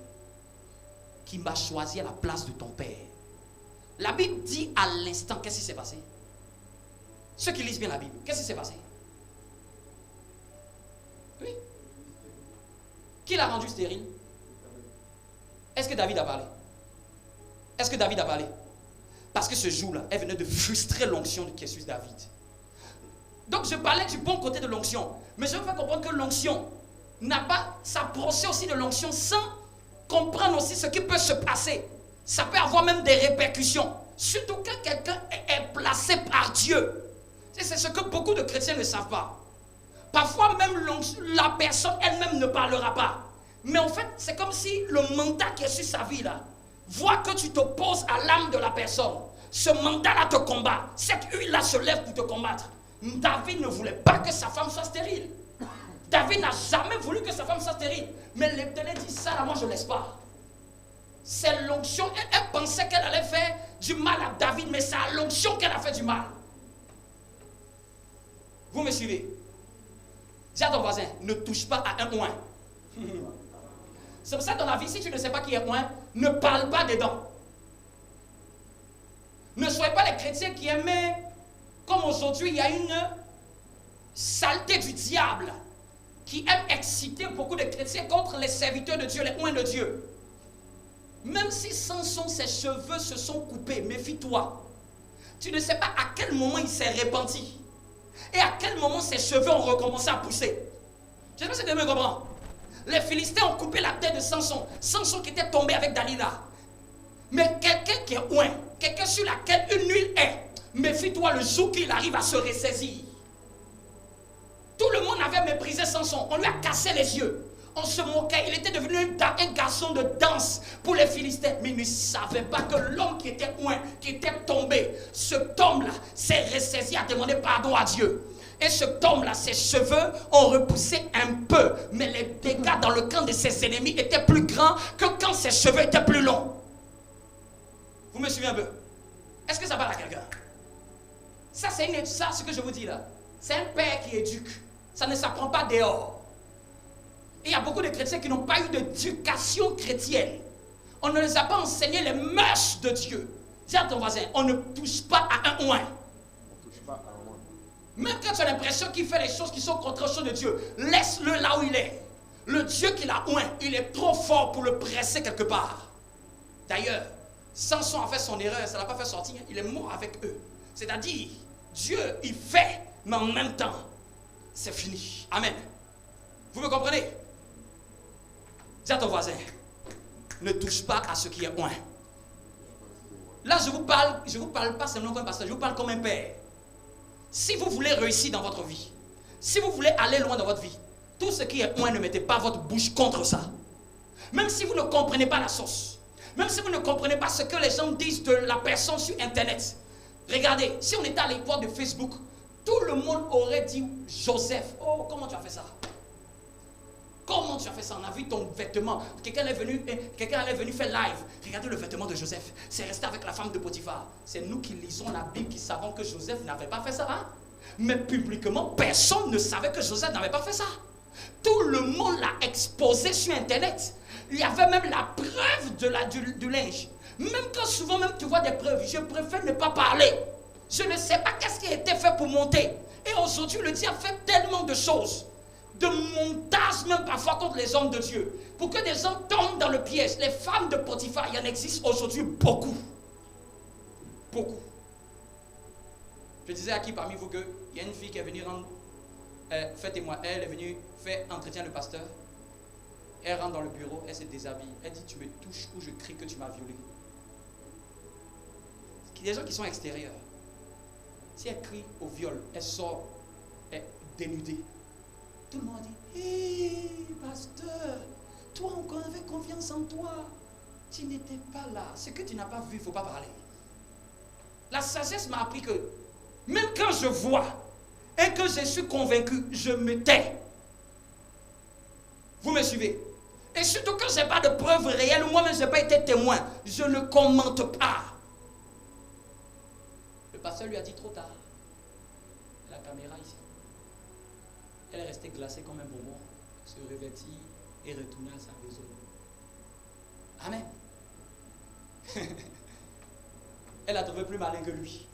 qui m'a choisi à la place de ton père. La Bible dit à l'instant, qu'est-ce qui s'est passé? Ceux qui lisent bien la Bible, qu'est-ce qui s'est passé? Oui. Qui l'a rendu stérile? Est-ce que David a parlé? Est-ce que David a parlé? Parce que ce jour-là, elle venait de frustrer l'onction qui est sur David. Donc je parlais du bon côté de l'onction. Mais je veux faire comprendre que l'onction n'a pas s'approcher aussi de l'onction sans comprendre aussi ce qui peut se passer. Ça peut avoir même des répercussions. Surtout quand quelqu'un est placé par Dieu. C'est ce que beaucoup de chrétiens ne savent pas. Parfois même la personne elle-même ne parlera pas. Mais en fait, c'est comme si le mandat qui est sur sa vie là, voit que tu t'opposes à l'âme de la personne. Ce mandat-là te combat. Cette huile-là se lève pour te combattre. David ne voulait pas que sa femme soit stérile. David n'a jamais voulu que sa femme soit stérile. Mais l'Éternel dit, ça là, moi je ne laisse pas. C'est l'onction. Elle pensait qu'elle allait faire du mal à David, mais c'est à l'onction qu'elle a fait du mal. Vous me suivez? Dis à ton voisin, ne touche pas à un oint. C'est pour ça que dans la vie, si tu ne sais pas qui est oint, ne parle pas dedans. Ne soyez pas les chrétiens qui aimaient, comme aujourd'hui, il y a une saleté du diable qui aime exciter beaucoup de chrétiens contre les serviteurs de Dieu, les oints de Dieu. Même si Samson, ses cheveux se sont coupés, méfie-toi. Tu ne sais pas à quel moment il s'est repenti. Et à quel moment ses cheveux ont recommencé à pousser. Je ne sais pas si tu me comprends. Les Philistins ont coupé la tête de Samson. Samson qui était tombé avec Dalila. Mais quelqu'un qui est oint, quelqu'un sur laquelle une huile est, méfie-toi le jour qu'il arrive à se ressaisir. Tout le monde avait méprisé Samson. On lui a cassé les yeux. On se moquait. Il était devenu un garçon de danse pour les Philistins. Mais il ne savait pas que l'homme qui était oint, qui était tombé, cet homme-là s'est ressaisi, a demandé pardon à Dieu. Et cet homme-là, ses cheveux ont repoussé un peu. Mais les dégâts dans le camp de ses ennemis étaient plus grands que quand ses cheveux étaient plus longs. Vous me suivez un peu? Est-ce que ça parle à quelqu'un? Ça, ce que je vous dis là. C'est un père qui éduque. Ça ne s'apprend pas dehors. Et il y a beaucoup de chrétiens qui n'ont pas eu d'éducation chrétienne. On ne les a pas enseigné les mœurs de Dieu. Dis à ton voisin, on ne touche pas à un oint. Même quand tu as l'impression qu'il fait les choses qui sont contre les choses de Dieu, laisse-le là où il est. Le Dieu qui l'a oint, il est trop fort pour le presser quelque part. D'ailleurs, Samson a fait son erreur, ça ne l'a pas fait sortir, il est mort avec eux. C'est-à-dire, Dieu, il fait, mais en même temps, c'est fini. Amen. Vous me comprenez? Dis à ton voisin, ne touche pas à ce qui est oint. Là, je vous parle pas seulement comme un pasteur, je vous parle comme un père. Si vous voulez réussir dans votre vie, si vous voulez aller loin dans votre vie, tout ce qui est oint, ne mettez pas votre bouche contre ça. Même si vous ne comprenez pas la sauce, même si vous ne comprenez pas ce que les gens disent de la personne sur Internet. Regardez, si on était à l'époque de Facebook, tout le monde aurait dit Joseph. Oh, comment tu as fait ça? Comment tu as fait ça? On a vu ton vêtement. Quelqu'un est venu faire live. Regardez le vêtement de Joseph. C'est resté avec la femme de Potiphar. C'est nous qui lisons la Bible qui savons que Joseph n'avait pas fait ça. Hein? Mais publiquement, personne ne savait que Joseph n'avait pas fait ça. Tout le monde l'a exposé sur Internet. Il y avait même la preuve du linge. Même quand souvent même tu vois des preuves, je préfère ne pas parler. Je ne sais pas qu'est-ce qui a été fait pour monter. Et aujourd'hui, le diable fait tellement de choses. De montage même parfois contre les hommes de Dieu. Pour que des gens tombent dans le piège. Les femmes de Potiphar, il y en existe aujourd'hui beaucoup. Beaucoup. Je disais à qui parmi vous qu'il y a une fille qui est venue rendre, fait témoin, elle est venue faire entretien le pasteur. Elle rentre dans le bureau, elle se déshabille. Elle dit, tu me touches ou je crie que tu m'as violée. Il y a des gens qui sont extérieurs. Si elle crie au viol, elle sort dénudée. Tout le monde dit, hé, pasteur, toi on avait confiance en toi. Tu n'étais pas là. Ce que tu n'as pas vu, il ne faut pas parler. La sagesse m'a appris que même quand je vois et que je suis convaincu, je me tais. Vous me suivez? Et surtout quand je n'ai pas de preuves réelles, moi-même je n'ai pas été témoin, je ne commente pas. Le pasteur lui a dit trop tard. La caméra ici. Elle est restée glacée comme un bonbon, se revêtit et retourna à sa maison. Amen. Elle a trouvé plus malin que lui.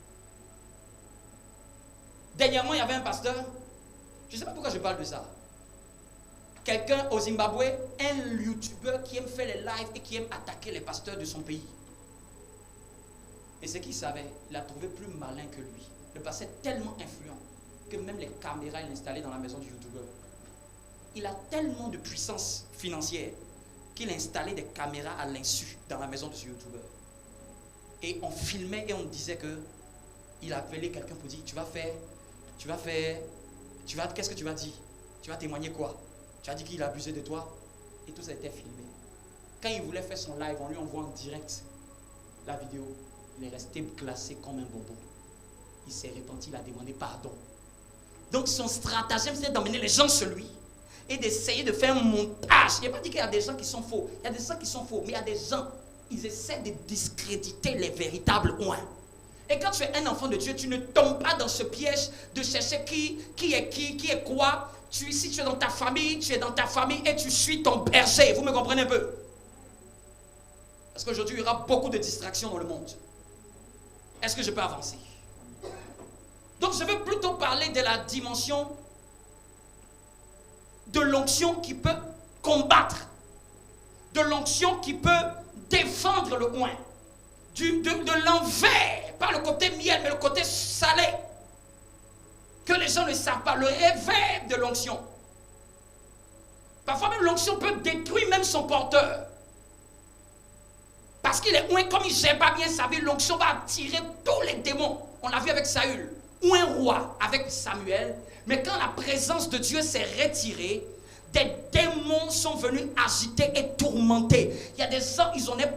Dernièrement, il y avait un pasteur. Je ne sais pas pourquoi je parle de ça. Quelqu'un au Zimbabwe, un youtubeur qui aime faire les lives et qui aime attaquer les pasteurs de son pays. Et ce qu'il savait, il a trouvé plus malin que lui. Le pasteur est tellement influent que même les caméras, il a installées dans la maison du youtubeur. Il a tellement de puissance financière qu'il a installé des caméras à l'insu dans la maison de ce youtubeur. Et on filmait et on disait que il appelait quelqu'un pour dire, qu'est-ce que tu vas dire? Tu vas témoigner quoi? Tu as dit qu'il a abusé de toi? Et tout ça a été filmé. Quand il voulait faire son live, on lui envoie en direct la vidéo. Il est resté glacé comme un bonbon. Il s'est repenti, il a demandé pardon. Donc son stratagème, c'est d'emmener les gens sur lui et d'essayer de faire un montage. Il n'a pas dit qu'il y a des gens qui sont faux. Il y a des gens qui sont faux, mais il y a des gens, ils essaient de discréditer les véritables oints. Et quand tu es un enfant de Dieu, tu ne tombes pas dans ce piège de chercher qui est quoi. Si tu es dans ta famille, tu es dans ta famille et tu suis ton berger. Vous me comprenez un peu? Parce qu'aujourd'hui, il y aura beaucoup de distractions dans le monde. Est-ce que je peux avancer? Donc, je veux plutôt parler de la dimension de l'onction qui peut combattre, de l'onction qui peut défendre le oint, de l'envers, pas le côté miel, mais le côté salé, que les gens ne savent pas, le réveil de l'onction. Parfois même l'onction peut détruire même son porteur. Parce qu'il est oint, comme il ne gère pas bien sa vie, l'onction va attirer tous les démons. On l'a vu avec Saül. Ou un roi avec Samuel, mais quand la présence de Dieu s'est retirée, des démons sont venus agiter et tourmenter. Il y a des gens, ils ont des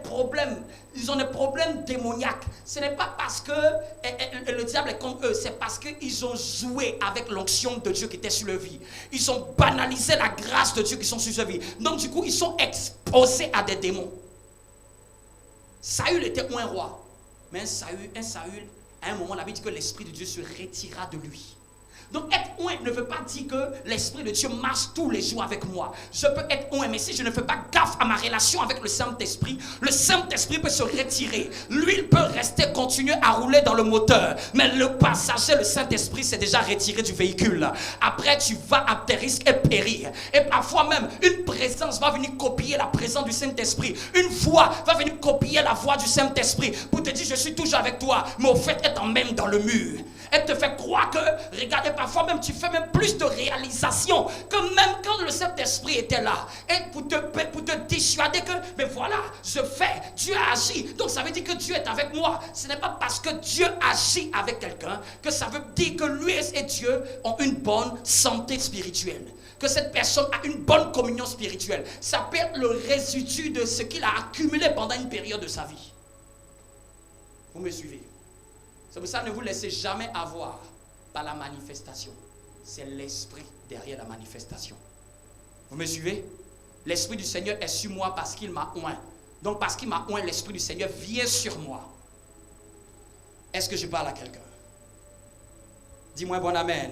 problèmes démoniaques. Ce n'est pas parce que le diable est comme eux, c'est parce qu'ils ont joué avec l'onction de Dieu qui était sur leur vie. Ils ont banalisé la grâce de Dieu qui sont sur leur vie. Donc du coup, ils sont exposés à des démons. Saül était un roi, mais un Saül, à un moment, la Bible dit que l'Esprit de Dieu se retira de lui. Donc être oint ne veut pas dire que l'Esprit de Dieu marche tous les jours avec moi. Je peux être oint, mais si je ne fais pas gaffe à ma relation avec le Saint-Esprit peut se retirer. L'huile peut rester, continuer à rouler dans le moteur. Mais le passager, le Saint-Esprit, s'est déjà retiré du véhicule. Après, tu vas à tes risques et périr. Et parfois même, une présence va venir copier la présence du Saint-Esprit. Une voix va venir copier la voix du Saint-Esprit pour te dire, je suis toujours avec toi. Mais au fait, elle t'emmène dans le mur. Elle te fait croire que, regardez, parfois même tu fais même plus de réalisation que même quand le Saint-Esprit était là. Et pour te dissuader que, mais voilà, je fais, Dieu agit. Donc ça veut dire que Dieu est avec moi. Ce n'est pas parce que Dieu agit avec quelqu'un que ça veut dire que lui et Dieu ont une bonne santé spirituelle. Que cette personne a une bonne communion spirituelle. Ça peut être le résidu de ce qu'il a accumulé pendant une période de sa vie. Vous me suivez? C'est pour ça que ne vous laissez jamais avoir par la manifestation. C'est l'esprit derrière la manifestation. Vous me suivez? L'esprit du Seigneur est sur moi parce qu'il m'a oint. Donc parce qu'il m'a oint, l'esprit du Seigneur vient sur moi. Est-ce que je parle à quelqu'un? Dis-moi un bon amen.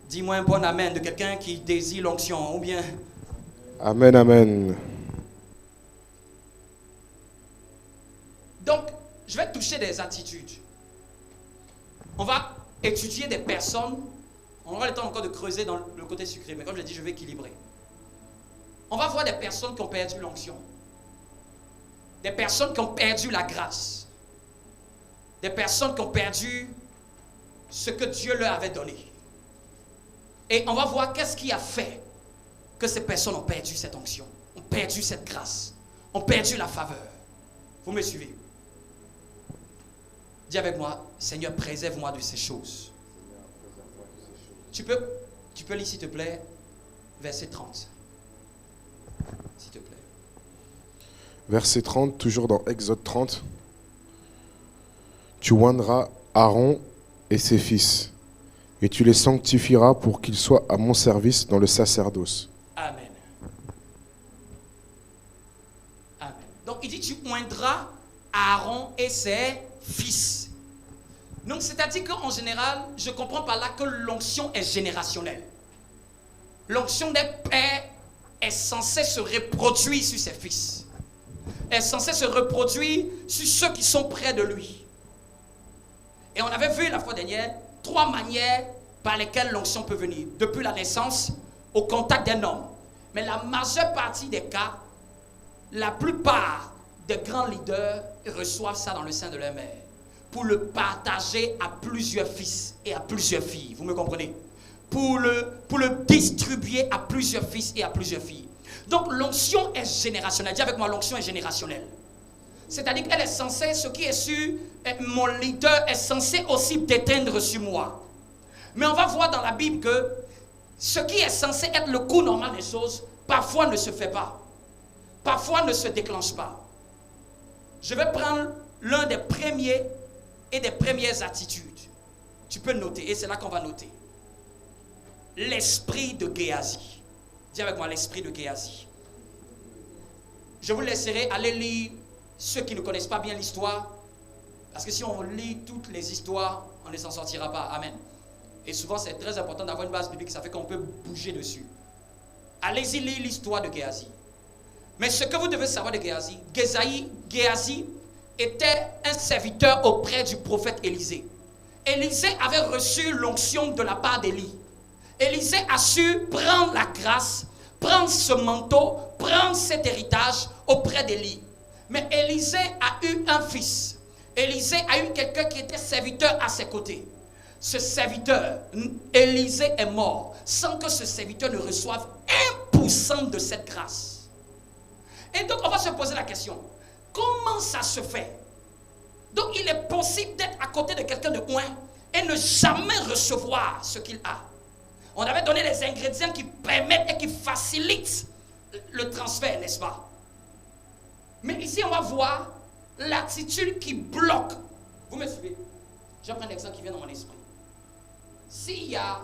Dis-moi un bon amen de quelqu'un qui désire l'onction, ou bien... Amen, amen. Donc, je vais toucher des attitudes. On va étudier des personnes. On aura le temps encore de creuser dans le côté sucré, mais comme je l'ai dit, je vais équilibrer. On va voir des personnes qui ont perdu l'onction. Des personnes qui ont perdu la grâce. Des personnes qui ont perdu ce que Dieu leur avait donné. Et on va voir qu'est-ce qui a fait que ces personnes ont perdu cette onction, ont perdu cette grâce, ont perdu la faveur. Vous me suivez? Dis avec moi, Seigneur, préserve-moi de ces choses. Tu peux lire, s'il te plaît, verset 30. S'il te plaît. Verset 30, toujours dans Exode 30. Tu oindras Aaron et ses fils, et tu les sanctifieras pour qu'ils soient à mon service dans le sacerdoce. Amen. Amen. Donc il dit, tu oindras Aaron et ses fils. Donc c'est-à-dire qu'en général, je comprends par là que l'onction est générationnelle. L'onction des pères est censée se reproduire sur ses fils. Est censée se reproduire sur ceux qui sont près de lui. Et on avait vu la fois dernière 3 manières par lesquelles l'onction peut venir. Depuis la naissance, au contact d'un homme. Mais la majeure partie des cas, la plupart des grands leaders reçoivent ça dans le sein de leur mère. Pour le partager à plusieurs fils et à plusieurs filles. Vous me comprenez? Pour le distribuer à plusieurs fils et à plusieurs filles. Donc l'onction est générationnelle. Dis avec moi, l'onction est générationnelle. C'est-à-dire qu'elle est censée, ce qui est sur mon leader est censé aussi déteindre sur moi. Mais on va voir dans la Bible que ce qui est censé être le cours normal des choses, parfois ne se fait pas. Parfois ne se déclenche pas. Je vais prendre l'un des premiers et des premières attitudes. Tu peux noter, et c'est là qu'on va noter. L'esprit de Géasi. Dis avec moi, l'esprit de Géasi. Je vous laisserai aller lire ceux qui ne connaissent pas bien l'histoire, parce que si on lit toutes les histoires, on ne s'en sortira pas. Amen. Et souvent, c'est très important d'avoir une base biblique, ça fait qu'on peut bouger dessus. Allez-y lire l'histoire de Géasi. Mais ce que vous devez savoir de Géasi, Géasi était un serviteur auprès du prophète Élisée. Élisée avait reçu l'onction de la part d'Élie. Élisée a su prendre la grâce, prendre ce manteau, prendre cet héritage auprès d'Élie. Mais Élisée a eu un fils. Élisée a eu quelqu'un qui était serviteur à ses côtés. Ce serviteur, Élisée, est mort sans que ce serviteur ne reçoive 1% de cette grâce. Et donc on va se poser la question, comment ça se fait? Donc il est possible d'être à côté de quelqu'un de oint et ne jamais recevoir ce qu'il a. On avait donné les ingrédients qui permettent et qui facilitent le transfert, n'est-ce pas? Mais ici, on va voir l'attitude qui bloque. Vous me suivez? Je vais prendre l'exemple qui vient dans mon esprit. S'il y a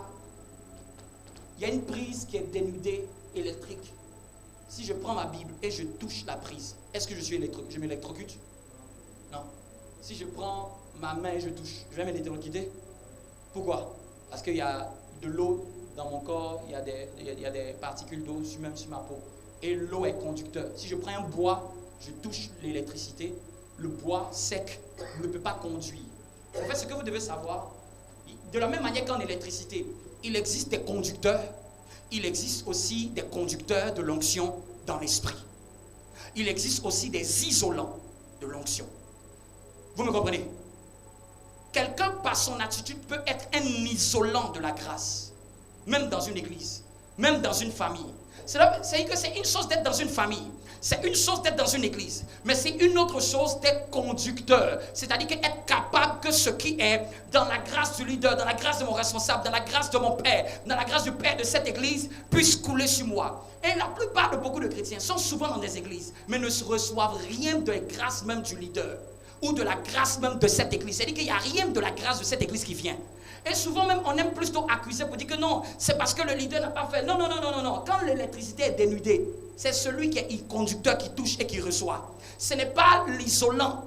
une prise qui est dénudée électrique, si je prends ma Bible et je touche la prise, est-ce que je m'électrocute? Non. Si je prends ma main et je touche, je vais m'électrocuter? Pourquoi? Parce qu'il y a de l'eau dans mon corps, il y a des particules d'eau même sur ma peau. Et l'eau est conducteur. Si je prends un bois, je touche l'électricité, le bois sec ne peut pas conduire. En fait, ce que vous devez savoir, de la même manière qu'en électricité, il existe des conducteurs, il existe aussi des conducteurs de l'onction dans l'esprit. Il existe aussi des isolants de l'onction. Vous me comprenez? quelqu'un par son attitude peut être un isolant de la grâce. Même dans une église, même dans une famille. C'est-à-dire que c'est une chose d'être dans une famille. C'est une chose d'être dans une église, mais c'est une autre chose d'être conducteur. C'est-à-dire qu'être capable que ce qui est dans la grâce du leader, dans la grâce de mon responsable, dans la grâce de mon père, dans la grâce du père de cette église, puisse couler sur moi. Et la plupart de beaucoup de chrétiens sont souvent dans des églises, mais ne reçoivent rien de la grâce même du leader ou de la grâce même de cette église. C'est-à-dire qu'il n'y a rien de la grâce de cette église qui vient. Et souvent même, on aime plutôt accuser pour dire que non, c'est parce que le leader n'a pas fait. Non. Quand l'électricité est dénudée, c'est celui qui est le conducteur qui touche et qui reçoit. Ce n'est pas l'isolant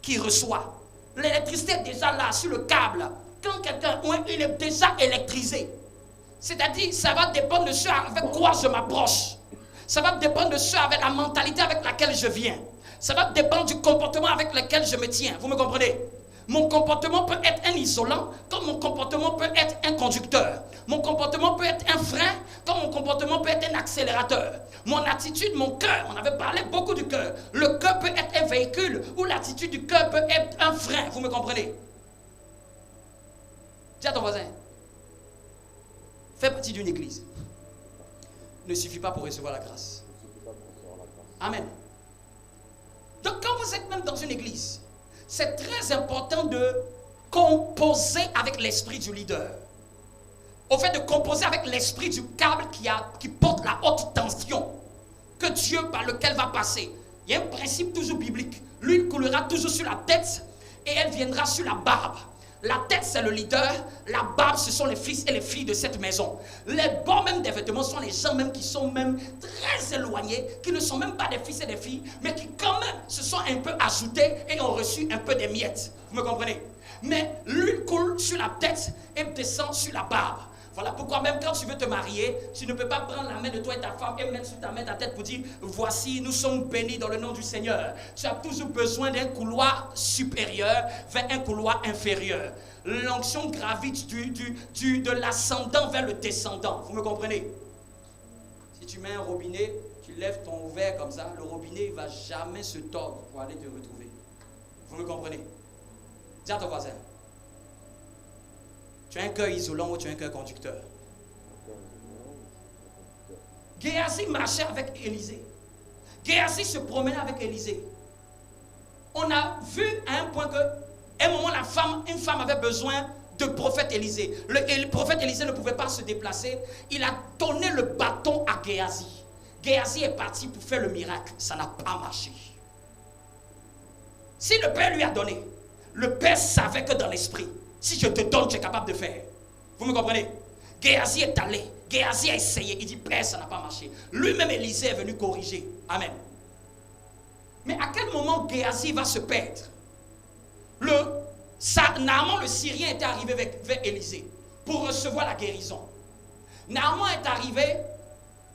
qui reçoit. L'électricité est déjà là, sur le câble. Quand quelqu'un, il est déjà électrisé. C'est-à-dire, ça va dépendre de ce avec quoi je m'approche. Ça va dépendre de ce avec la mentalité avec laquelle je viens. Ça va dépendre du comportement avec lequel je me tiens. Vous me comprenez? Mon comportement peut être un isolant, comme mon comportement peut être un conducteur. Mon comportement peut être un frein, comme mon comportement peut être un accélérateur. Mon attitude, mon cœur, on avait parlé beaucoup du cœur. Le cœur peut être un véhicule, ou l'attitude du cœur peut être un frein. Vous me comprenez? Dis à ton voisin, fais partie d'une église. Ne suffit pas pour recevoir la grâce. Amen. Donc quand vous êtes même dans une église, c'est très important de composer avec l'esprit du leader. Au fait de composer avec l'esprit du câble qui porte la haute tension que Dieu par lequel va passer. Il y a un principe toujours biblique. L'huile coulera toujours sur la tête et elle viendra sur la barbe. La tête, c'est le leader. La barbe, ce sont les fils et les filles de cette maison. Les bords même des vêtements sont les gens même qui sont même très éloignés, qui ne sont même pas des fils et des filles, mais qui quand même se sont un peu ajoutés et ont reçu un peu des miettes. Vous me comprenez? Mais l'huile coule sur la tête et descend sur la barbe. Voilà pourquoi même quand tu veux te marier, tu ne peux pas prendre la main de toi et ta femme et mettre sur ta main ta tête pour dire voici, nous sommes bénis dans le nom du Seigneur. Tu as toujours besoin d'un couloir supérieur vers un couloir inférieur. L'onction gravite de l'ascendant vers le descendant. Vous me comprenez? Si tu mets un robinet, tu lèves ton verre comme ça, le robinet ne va jamais se tordre pour aller te retrouver. Vous me comprenez? Dis à ton voisin. Tu as un cœur isolant ou tu as un cœur conducteur? Géasi marchait avec Élisée. Géasi se promenait avec Élisée. On a vu à un point qu'à un moment, une femme avait besoin de prophète Élisée. Le prophète Élisée ne pouvait pas se déplacer. Il a donné le bâton à Géasi. Géasi est parti pour faire le miracle. Ça n'a pas marché. Si le Père lui a donné, le Père savait que dans l'esprit, si je te donne, tu es capable de faire. Vous me comprenez? Géasi est allé. Géasi a essayé. Il dit, Père, ça n'a pas marché. Lui-même, Élisée est venu corriger. Amen. Mais à quel moment Géasi va se perdre? Naaman, le Syrien, était arrivé vers Élisée pour recevoir la guérison. Naaman est arrivé,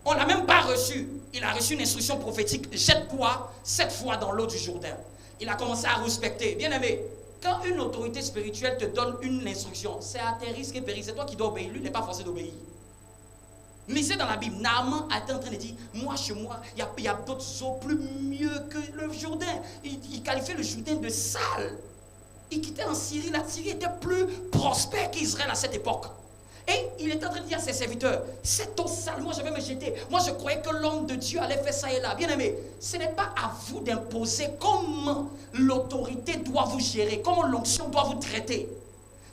on ne l'a même pas reçu. Il a reçu une instruction prophétique. Jette-toi 7 fois dans l'eau du Jourdain. Il a commencé à respecter. Bien aimé, quand une autorité spirituelle te donne une instruction, c'est à tes risques et périls. C'est toi qui dois obéir. Lui n'est pas forcé d'obéir. Lisez dans la Bible, Naaman était en train de dire, moi chez moi, il y a d'autres eaux plus mieux que le Jourdain. Il qualifiait le Jourdain de sale. Il quittait en Syrie. La Syrie était plus prospère qu'Israël à cette époque. Et il est en train de dire à ses serviteurs, cette eau sale, moi je vais me jeter. Moi je croyais que l'homme de Dieu allait faire ça et là. Bien aimé, ce n'est pas à vous d'imposer comment l'autorité doit vous gérer, comment l'onction doit vous traiter.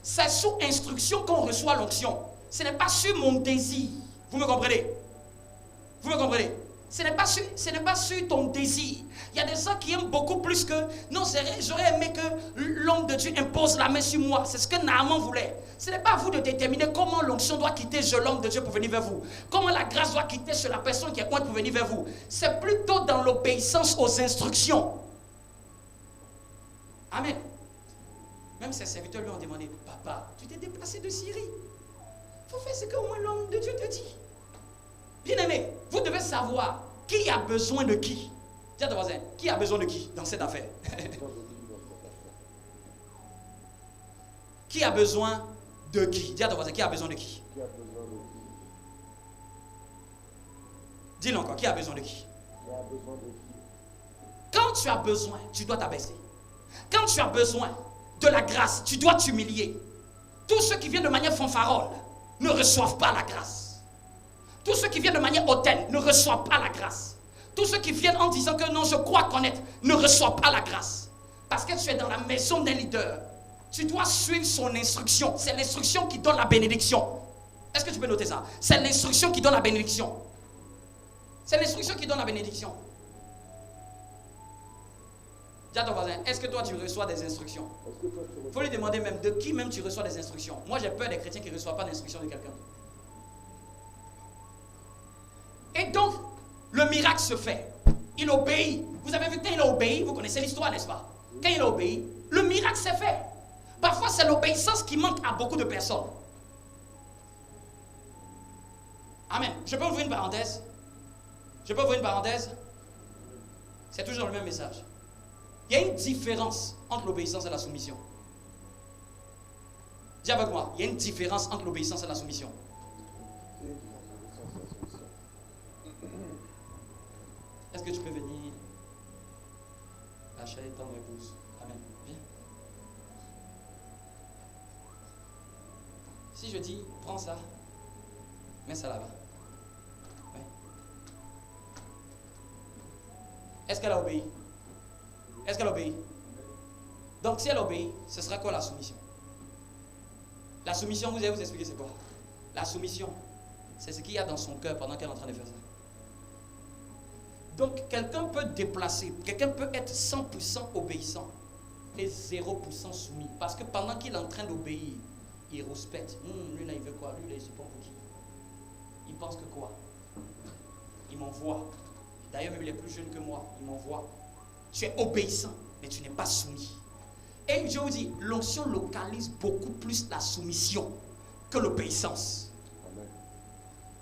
C'est sous instruction qu'on reçoit l'onction. Ce n'est pas sur mon désir. Vous me comprenez? Vous me comprenez? Ce n'est pas sur ton désir. Il y a des gens qui aiment beaucoup plus que... Non, j'aurais aimé que l'homme de Dieu impose la main sur moi. C'est ce que Naaman voulait. Ce n'est pas à vous de déterminer comment l'onction doit quitter l'homme de Dieu pour venir vers vous. Comment la grâce doit quitter sur la personne qui est ointe pour venir vers vous. C'est plutôt dans l'obéissance aux instructions. Amen. Même ses serviteurs lui ont demandé, papa, tu t'es déplacé de Syrie. Il faut faire ce que l'homme de Dieu te dit. Bien aimé, vous devez savoir qui a besoin de qui. Dis à ton voisin, qui a besoin de qui dans cette affaire? Qui a besoin de qui? Dis à ton voisin, qui a besoin de qui? Dis-le encore, qui a besoin de qui? Quand tu as besoin, tu dois t'abaisser. Quand tu as besoin, de la grâce, tu dois t'humilier. Tous ceux qui viennent de manière fanfarole ne reçoivent pas la grâce. Tous ceux qui viennent de manière hautaine ne reçoivent pas la grâce. Tous ceux qui viennent en disant que non, je crois connaître, ne reçoivent pas la grâce. Parce que tu es dans la maison d'un leader. Tu dois suivre son instruction. C'est l'instruction qui donne la bénédiction. Est-ce que tu peux noter ça? C'est l'instruction qui donne la bénédiction. C'est l'instruction qui donne la bénédiction. Dis à ton voisin, est-ce que toi tu reçois des instructions? Il faut lui demander même de qui même tu reçois des instructions. Moi j'ai peur des chrétiens qui ne reçoivent pas d'instructions de quelqu'un. Et donc, le miracle se fait. Il obéit. Vous avez vu quand il a obéi, vous connaissez l'histoire, n'est-ce pas? Quand il a obéi, le miracle s'est fait. Parfois, c'est l'obéissance qui manque à beaucoup de personnes. Amen. Je peux ouvrir une parenthèse? Je peux ouvrir une parenthèse? C'est toujours le même message. Il y a une différence entre l'obéissance et la soumission. Dis avec moi, il y a une différence entre l'obéissance et la soumission. Est-ce que tu peux venir lâcher ton épouse? Amen. Viens. Si je dis, prends ça, mets ça là-bas. Ouais. Est-ce qu'elle a obéi? Est-ce qu'elle obéit? Donc si elle obéit, ce sera quoi la soumission? La soumission, vous allez vous expliquer c'est quoi? La soumission, c'est ce qu'il y a dans son cœur pendant qu'elle est en train de faire ça. Donc quelqu'un peut déplacer, quelqu'un peut être 100% obéissant et 0% soumis. Parce que pendant qu'il est en train d'obéir, il rouspète. Lui là il veut quoi? Lui là il se prend pour qui? Il pense que quoi? Il m'envoie. D'ailleurs même il est plus jeune que moi, il m'envoie. Tu es obéissant, mais tu n'es pas soumis. Et je vous dis, l'onction localise beaucoup plus la soumission que l'obéissance.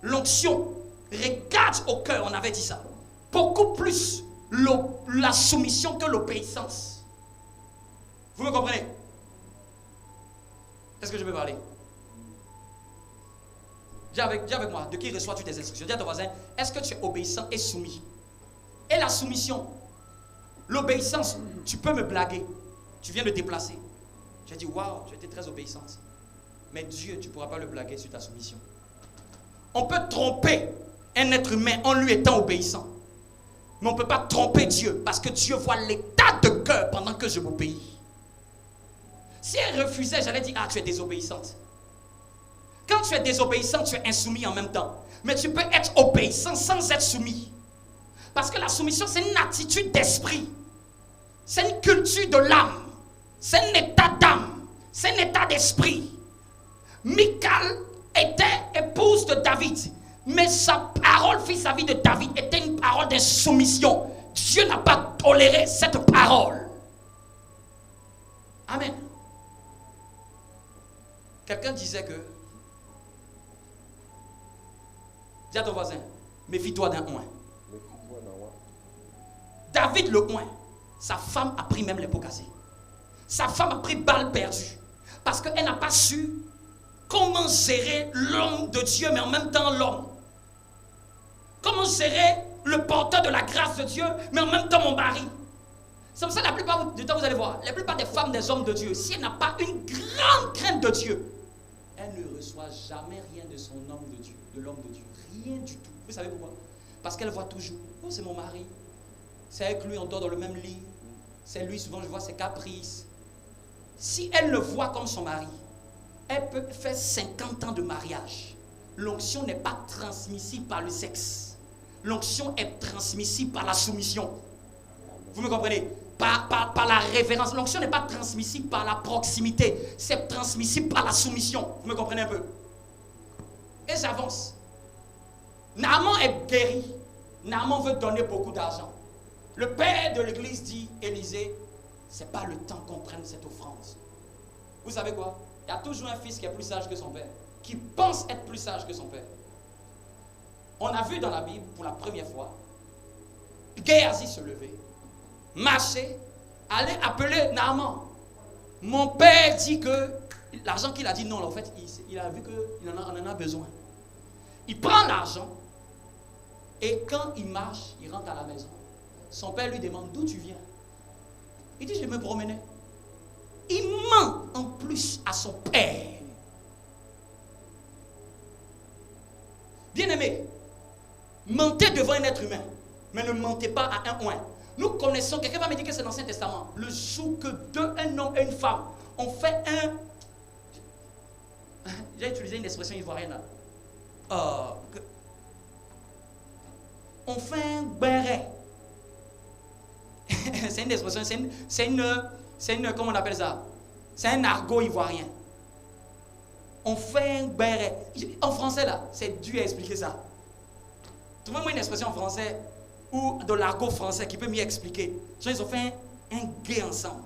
L'onction regarde au cœur, on avait dit ça. Beaucoup plus la soumission que l'obéissance. Vous me comprenez? Est-ce que je peux parler? Dis avec moi, de qui reçois-tu tes instructions? Dis à ton voisin, est-ce que tu es obéissant et soumis? Et la soumission, l'obéissance, tu peux me blaguer. Tu viens de déplacer. J'ai dit, waouh, tu étais très obéissante. Mais Dieu, tu ne pourras pas le blaguer sur ta soumission. On peut tromper un être humain en lui étant obéissant. Mais on ne peut pas tromper Dieu parce que Dieu voit l'état de cœur pendant que je m'obéis. Si elle refusait, j'allais dire, ah, tu es désobéissante. Quand tu es désobéissant, tu es insoumis en même temps. Mais tu peux être obéissant sans être soumis. Parce que la soumission, c'est une attitude d'esprit. C'est une culture de l'âme. C'est un état d'âme. C'est un état d'esprit. Michal était épouse de David. Mais sa parole vis-à-vis de David était une parole de soumission. Dieu n'a pas toléré cette parole. Amen. Quelqu'un disait que, dis à ton voisin, méfie-toi d'un oint. David le oint, sa femme a pris même les pots cassés. Sa femme a pris balle perdue. Parce qu'elle n'a pas su comment gérer l'homme de Dieu, mais en même temps l'homme. Comment gérer le porteur de la grâce de Dieu, mais en même temps mon mari. C'est pour ça que la plupart du temps, vous allez voir, la plupart des femmes, des hommes de Dieu, si elle n'a pas une grande crainte de Dieu, elle ne reçoit jamais rien de son homme de Dieu, de l'homme de Dieu. Rien du tout. Vous savez pourquoi? Parce qu'elle voit toujours, oh c'est mon mari. C'est avec lui, on dort dans le même lit. C'est lui, souvent je vois ses caprices. Si elle le voit comme son mari, elle peut faire 50 ans de mariage. L'onction n'est pas transmissible par le sexe. L'onction est transmissible par la soumission. Vous me comprenez? Par la révérence. L'onction n'est pas transmissible par la proximité. C'est transmissible par la soumission. Vous me comprenez un peu? Et j'avance. Naaman est guéri. Naaman veut donner beaucoup d'argent. Le père de l'église dit, Élisée, c'est pas le temps qu'on prenne cette offrande. Vous savez quoi? Il y a toujours un fils qui est plus sage que son père, qui pense être plus sage que son père. On a vu dans la Bible, pour la première fois, Géasi se lever, marcher, aller appeler Naaman. Mon père dit que l'argent qu'il a dit non, en fait, il a vu qu'il en a besoin. Il prend l'argent et quand il marche, il rentre à la maison. Son père lui demande d'où tu viens. Il dit, je me promenais. Il ment en plus à son père. Bien-aimé, mentez devant un être humain, mais ne mentez pas à un oint. Nous connaissons, quelqu'un va me dire que c'est dans l'Ancien Testament, le jour que un homme et une femme ont fait un... J'ai utilisé une expression ivoirienne là. On fait un béret. C'est une expression, c'est une, comment on appelle ça? C'est un argot ivoirien. On fait un béret. En français là, c'est dur à expliquer ça. Trouvez-moi une expression en français ou de l'argot français qui peut m'y expliquer. Ils ont fait un guet ensemble.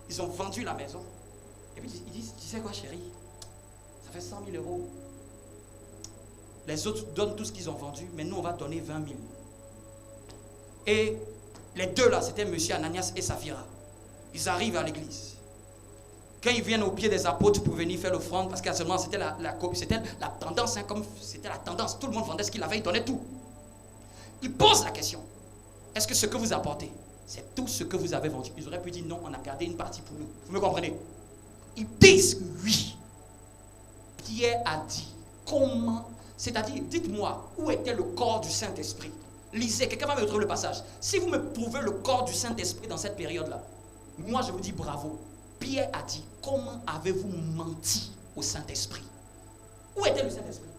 Ils ont vendu la maison. Et puis ils disent, tu sais quoi chérie? Ça fait 100 000 euros. Les autres donnent tout ce qu'ils ont vendu, mais nous on va donner 20 000. Et les deux là, c'était monsieur Ananias et Saphira. Ils arrivent à l'église. Quand ils viennent au pied des apôtres pour venir faire l'offrande, parce qu'à ce moment c'était la tendance, hein, comme c'était la tendance, tout le monde vendait ce qu'il avait, il donnait tout. Ils posent la question, est-ce que ce que vous apportez, c'est tout ce que vous avez vendu? Ils auraient pu dire non, on a gardé une partie pour nous. Vous me comprenez? Ils disent oui. Pierre a dit, comment? C'est-à-dire, dites-moi, où était le corps du Saint-Esprit? Lisez, quelqu'un va me retrouver le passage. Si vous me prouvez le corps du Saint-Esprit dans cette période-là, moi je vous dis bravo. Pierre a dit, comment avez-vous menti au Saint-Esprit? Où était le Saint-Esprit?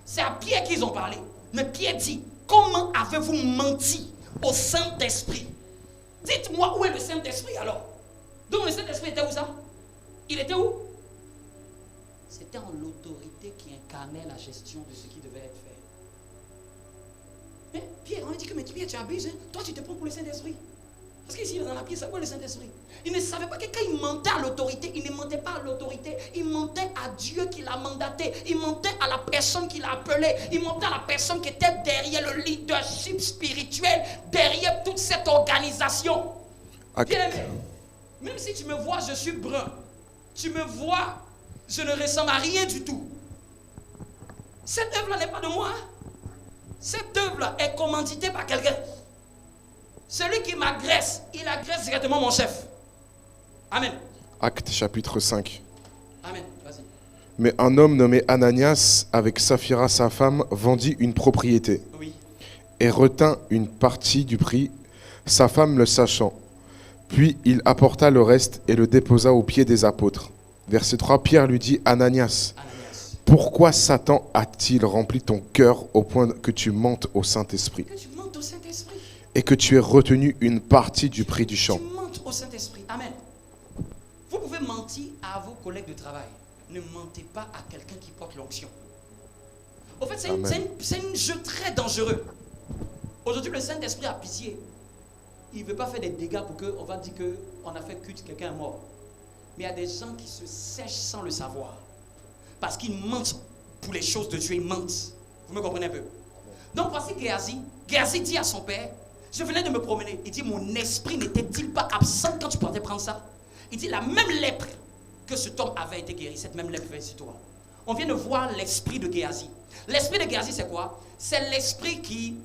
C'est à Pierre qu'ils ont parlé. Mais Pierre dit, comment avez-vous menti au Saint-Esprit? Dites-moi où est le Saint-Esprit alors? Donc le Saint-Esprit était où ça? Il était où? C'était en l'autorité qui incarnait la gestion de ce qui devait être fait. Mais Pierre, on dit que mais Pierre, tu abuses, hein? Toi tu te prends pour le Saint-Esprit. Parce qu'ici dans la pièce, où est le Saint-Esprit? Il ne savait pas que quand il mentait à l'autorité, il ne mentait pas à l'autorité, il mentait à Dieu qui l'a mandaté, il mentait à la personne qui l'a appelé, il mentait à la personne qui était derrière le leadership spirituel, derrière toute cette organisation. Bien aimé, même si tu me vois, je suis brun, tu me vois, je ne ressemble à rien du tout. Cette œuvre-là n'est pas de moi. Cette œuvre-là est commanditée par quelqu'un. Celui qui m'agresse, il agresse directement mon chef. Amen. Actes chapitre 5. Amen. Vas-y. Mais un homme nommé Ananias, avec Saphira sa femme, vendit une propriété. Oui. Et retint une partie du prix, sa femme le sachant. Puis il apporta le reste et le déposa aux pieds des apôtres. Verset 3, Pierre lui dit, Ananias, pourquoi Satan a-t-il rempli ton cœur au point que tu mentes au Saint-Esprit? Que tu mentes au Saint-Esprit. Et que tu aies retenu une partie du prix du champ. Tu mentes au Saint-Esprit. Amen. Vous pouvez mentir à vos collègues de travail. Ne mentez pas à quelqu'un qui porte l'onction. Au fait, c'est un jeu très dangereux. Aujourd'hui, le Saint-Esprit a pitié. Il ne veut pas faire des dégâts pour qu'on va dire qu'on a fait culte, quelqu'un est mort. Mais il y a des gens qui se sèchent sans le savoir. Parce qu'ils mentent pour les choses de Dieu. Ils mentent. Vous me comprenez un peu? Donc voici Géasi. Géasi dit à son père, je venais de me promener. Il dit, mon esprit n'était-il pas absent quand tu partais prendre ça? Il dit, la même lèpre que cet homme avait été guéri, cette même lèpre est sur toi. On vient de voir l'esprit de Géasi. L'esprit de Géasi, c'est quoi? C'est l'esprit qui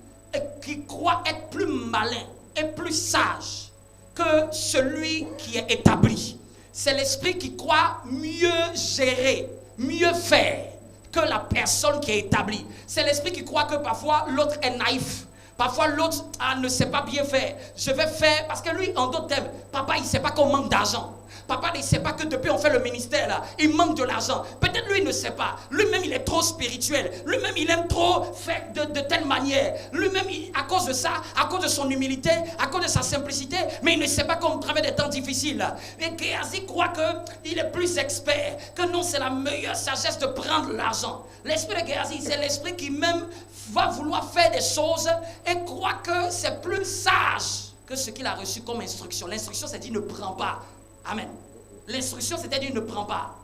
croit être plus malin et plus sage que celui qui est établi. C'est l'esprit qui croit mieux gérer, mieux faire que la personne qui est établie. C'est l'esprit qui croit que parfois l'autre est naïf. Parfois l'autre ne sait pas bien faire. Je vais faire, parce que lui, en d'autres termes, papa, il ne sait pas qu'on manque d'argent. Papa, il ne sait pas que depuis on fait le ministère, là, il manque de l'argent. Peut-être lui, il ne sait pas. Lui-même, il est trop spirituel. Lui-même, il aime trop faire de telle manière. Lui-même, à cause de ça, à cause de son humilité, à cause de sa simplicité, mais il ne sait pas qu'on traverse des temps difficiles. Et Géasi croit qu'il est plus expert, que non, c'est la meilleure sagesse de prendre l'argent. L'esprit de Géasi, c'est l'esprit qui même va vouloir faire des choses et croit que c'est plus sage que ce qu'il a reçu comme instruction. L'instruction, c'est dit ne prends pas. Amen. L'instruction, c'était dit ne prends pas.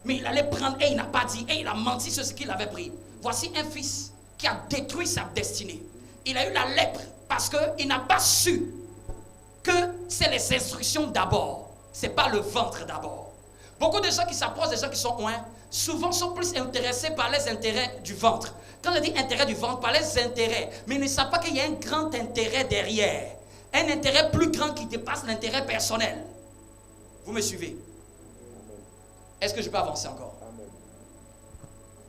Mais il allait prendre et il n'a pas dit. Et il a menti sur ce qu'il avait pris. Voici un fils qui a détruit sa destinée. Il a eu la lèpre parce qu'il n'a pas su que c'est les instructions d'abord. Ce n'est pas le ventre d'abord. Beaucoup de gens qui s'approchent des gens qui sont loin, souvent sont plus intéressés par les intérêts du ventre. Quand je dis intérêt du ventre, par les intérêts. Mais ils ne savent pas qu'il y a un grand intérêt derrière. Un intérêt plus grand qui dépasse l'intérêt personnel. Vous me suivez? Est-ce que je peux avancer encore?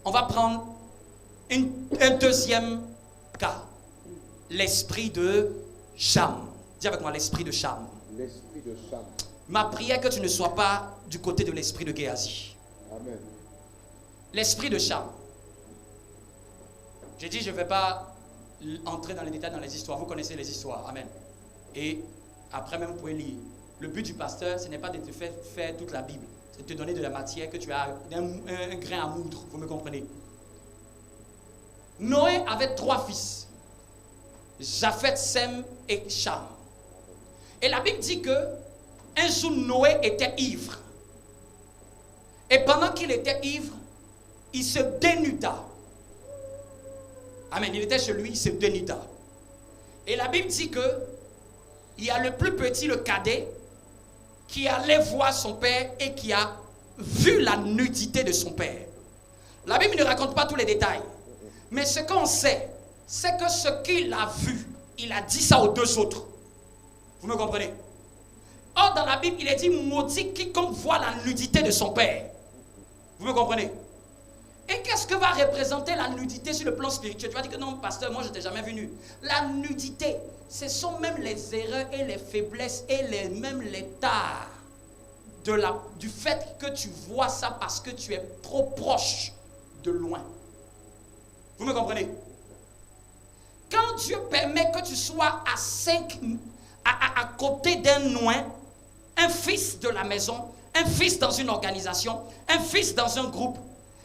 On va prendre un deuxième cas. L'esprit de Cham. Dis avec moi, l'esprit de Cham. L'esprit de Cham. Ma prière que tu ne sois pas du côté de l'esprit de Géasi. Amen. L'esprit de Cham. J'ai dit, je ne vais pas entrer dans les détails dans les histoires. Vous connaissez les histoires. Amen. Et après même, vous pouvez lire. Le but du pasteur, ce n'est pas de te faire toute la Bible. C'est de te donner de la matière que tu as un grain à moudre. Vous me comprenez? Noé avait 3 fils. Japheth, Sem et Cham. Et la Bible dit que un jour Noé était ivre. Et pendant qu'il était ivre, il se dénuda. Amen. Il était chez lui, il se dénuda. Et la Bible dit que il y a le plus petit, le cadet, qui allait voir son père et qui a vu la nudité de son père. La Bible ne raconte pas tous les détails. Mais ce qu'on sait, c'est que ce qu'il a vu, il a dit ça aux 2 autres. Vous me comprenez? Or, dans la Bible, il est dit maudit quiconque voit la nudité de son père. Vous me comprenez? Et qu'est-ce que va représenter la nudité sur le plan spirituel? Tu vas dire que non, pasteur, moi je ne t'ai jamais vu nu. La nudité, ce sont même les erreurs et les faiblesses et même les tares du fait que tu vois ça parce que tu es trop proche de loin. Vous me comprenez? Quand Dieu permet que tu sois à côté d'un loin, un fils de la maison, un fils dans une organisation, un fils dans un groupe,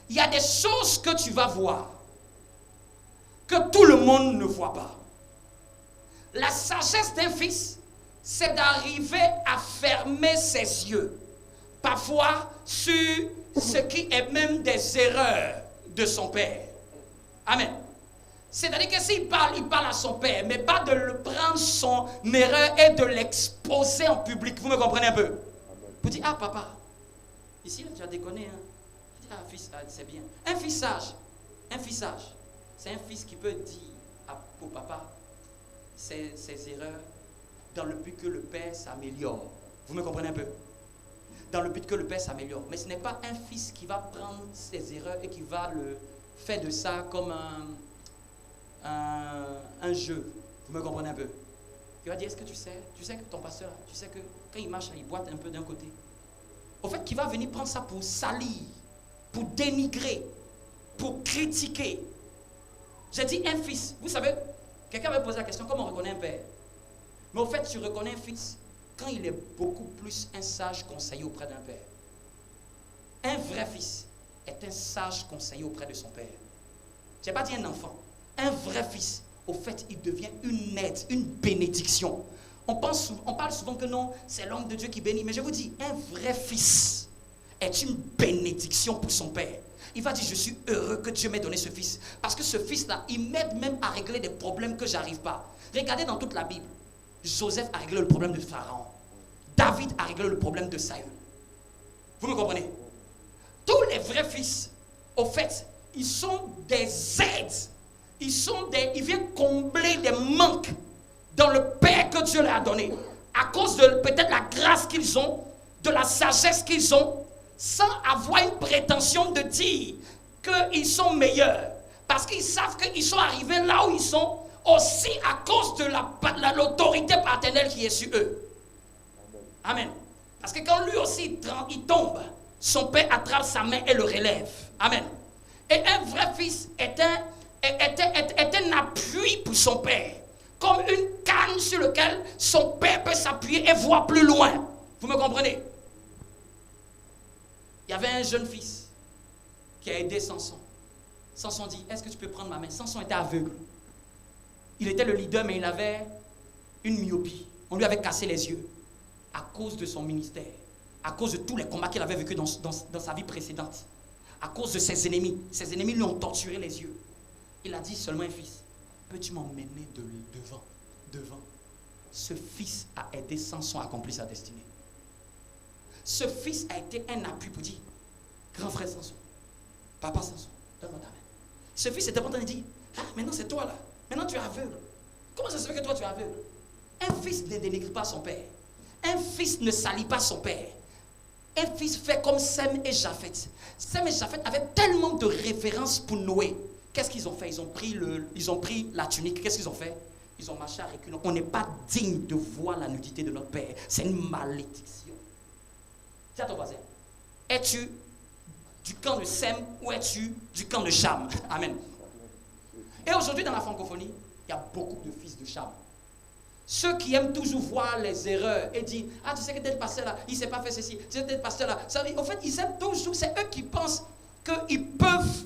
il y a des choses que tu vas voir que tout le monde ne voit pas. La sagesse d'un fils, c'est d'arriver à fermer ses yeux, parfois sur ce qui est même des erreurs de son père. Amen. C'est-à-dire que s'il parle, il parle à son père, mais pas de le prendre son erreur et de l'exposer en public. Vous me comprenez un peu? Vous dites, ah papa, ici là, tu as déconné, hein? Ah, fils, c'est bien. Un fils sage, c'est un fils qui peut dire au papa ses erreurs dans le but que le père s'améliore. Vous me comprenez un peu? Dans le but que le père s'améliore. Mais ce n'est pas un fils qui va prendre ses erreurs et qui va le faire de ça comme un jeu. Vous me comprenez un peu? Il va dire, est-ce que tu sais que ton pasteur, tu sais que quand il marche, il boite un peu d'un côté. Au fait, qu'il va venir prendre ça pour salir, pour dénigrer, pour critiquer. J'ai dit un fils. Vous savez, quelqu'un m'a posé la question, comment on reconnaît un père? Mais au fait, tu reconnais un fils quand il est beaucoup plus un sage conseiller auprès d'un père. Un vrai fils est un sage conseiller auprès de son père. Je n'ai pas dit un enfant. Un vrai fils, au fait, il devient une aide, une bénédiction. On parle souvent que non, c'est l'homme de Dieu qui bénit. Mais je vous dis, un vrai fils est une bénédiction pour son père. Il va dire, je suis heureux que Dieu m'ait donné ce fils. Parce que ce fils-là, il m'aide même à régler des problèmes que je n'arrive pas. Regardez dans toute la Bible. Joseph a réglé le problème de Pharaon. David a réglé le problème de Saül. Vous me comprenez? Tous les vrais fils, au fait, ils sont des aides. Ils viennent combler des manques dans le Père que Dieu leur a donné. À cause de peut-être la grâce qu'ils ont, de la sagesse qu'ils ont, sans avoir une prétention de dire qu'ils sont meilleurs. Parce qu'ils savent qu'ils sont arrivés là où ils sont, aussi à cause de l'autorité paternelle qui est sur eux. Amen. Parce que quand lui aussi il tombe, son père attrape sa main et le relève. Amen. Et un vrai fils est un appui pour son père. Comme une canne sur laquelle son père peut s'appuyer et voir plus loin. Vous me comprenez? Il y avait un jeune fils qui a aidé Samson. Samson dit, est-ce que tu peux prendre ma main? Samson était aveugle. Il était le leader, mais il avait une myopie. On lui avait cassé les yeux à cause de son ministère, à cause de tous les combats qu'il avait vécu dans sa vie précédente, à cause de ses ennemis. Ses ennemis lui ont torturé les yeux. Il a dit seulement un fils, peux-tu m'emmener devant? Ce fils a aidé Samson à accomplir sa destinée. Ce fils a été un appui pour dire, grand frère Samson, papa Samson, donne-moi ta main. Ce fils était content de dire, ah, maintenant c'est toi là, maintenant tu es aveugle. Comment ça se fait que toi tu es aveugle? Un fils ne dénigre pas son père. Un fils ne salit pas son père. un fils fait comme Sem et Japheth. Sem et Japheth avaient tellement de références pour Noé. Qu'est-ce qu'ils ont fait? Ils ont pris la tunique. Qu'est-ce qu'ils ont fait? Ils ont marché à reculons. On n'est pas digne de voir la nudité de notre père. C'est une malédiction. Tiens ton voisin. Es-tu du camp de Sem ou es-tu du camp de Cham? Amen. Et aujourd'hui dans la francophonie, il y a beaucoup de fils de Cham. Ceux qui aiment toujours voir les erreurs et dire, ah tu sais que tel pasteur là, il ne s'est pas fait ceci, tu sais tel pasteur là. En fait, ils aiment toujours, c'est eux qui pensent qu'ils peuvent,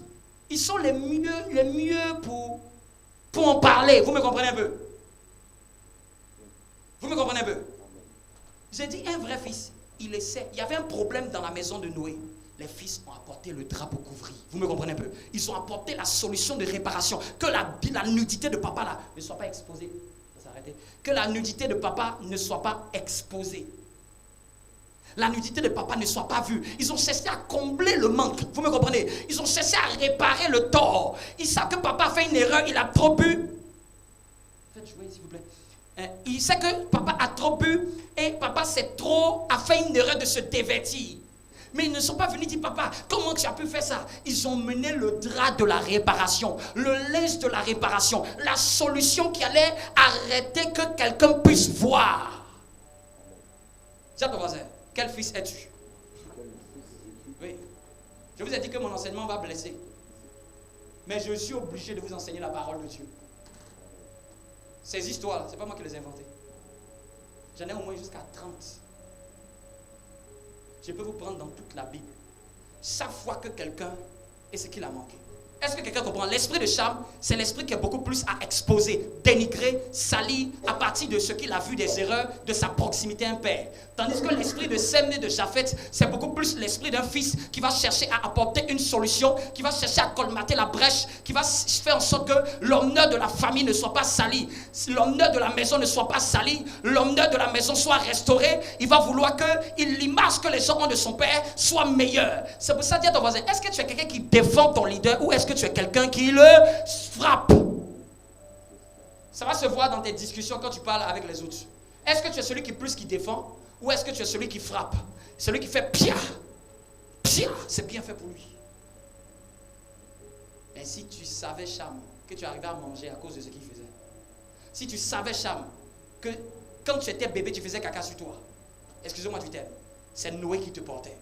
ils sont les mieux pour en parler. Vous me comprenez un peu? Vous me comprenez un peu? J'ai dit, un vrai fils, il essaie. Il y avait un problème dans la maison de Noé. Les fils ont apporté le drap pour couvrir. Vous me comprenez un peu? Ils ont apporté la solution de réparation. Que la nudité de papa là ne soit pas exposée. Que la nudité de papa ne soit pas exposée. La nudité de papa ne soit pas vue. Ils ont cherché à combler le manque. Vous me comprenez? Ils ont cherché à réparer le tort. Ils savent que papa a fait une erreur, il a trop bu. Faites jouer s'il vous plaît. Il sait que papa a trop bu et papa a fait une erreur de se dévêtir. Mais ils ne sont pas venus dire, papa, comment tu as pu faire ça? Ils ont mené le drap de la réparation, le linge de la réparation, la solution qui allait arrêter que quelqu'un puisse voir. Dis à ton voisin, quel fils es-tu? Oui. Je vous ai dit que mon enseignement va blesser. Mais je suis obligé de vous enseigner la parole de Dieu. Ces histoires, ce n'est pas moi qui les ai inventées. J'en ai au moins jusqu'à 30. Je peux vous prendre dans toute la Bible. Chaque fois que quelqu'un est ce qu'il a manqué. Est-ce que quelqu'un comprend? L'esprit de Cham, c'est l'esprit qui est beaucoup plus à exposer, dénigrer, salir à partir de ce qu'il a vu des erreurs de sa proximité à un père. Tandis que l'esprit de Sem et de Japheth, c'est beaucoup plus l'esprit d'un fils qui va chercher à apporter une solution, qui va chercher à colmater la brèche, qui va faire en sorte que l'honneur de la famille ne soit pas sali, l'honneur de la maison ne soit pas sali, l'honneur de la maison soit restauré. Il va vouloir que l'image que les gens ont de son père soit meilleure. C'est pour ça, dis à ton voisin, est-ce que tu es quelqu'un qui défend ton leader ou est-ce que tu es quelqu'un qui le frappe? Ça va se voir dans tes discussions quand tu parles avec les autres. Est-ce que tu es celui qui défend ou est-ce que tu es celui qui frappe? Celui qui fait pia, pia, c'est bien fait pour lui. Et si tu savais, Cham, que tu arrivais à manger à cause de ce qu'il faisait. Si tu savais, Cham, que quand tu étais bébé, tu faisais caca sur toi. Excusez-moi du terme. C'est Noé qui te portait.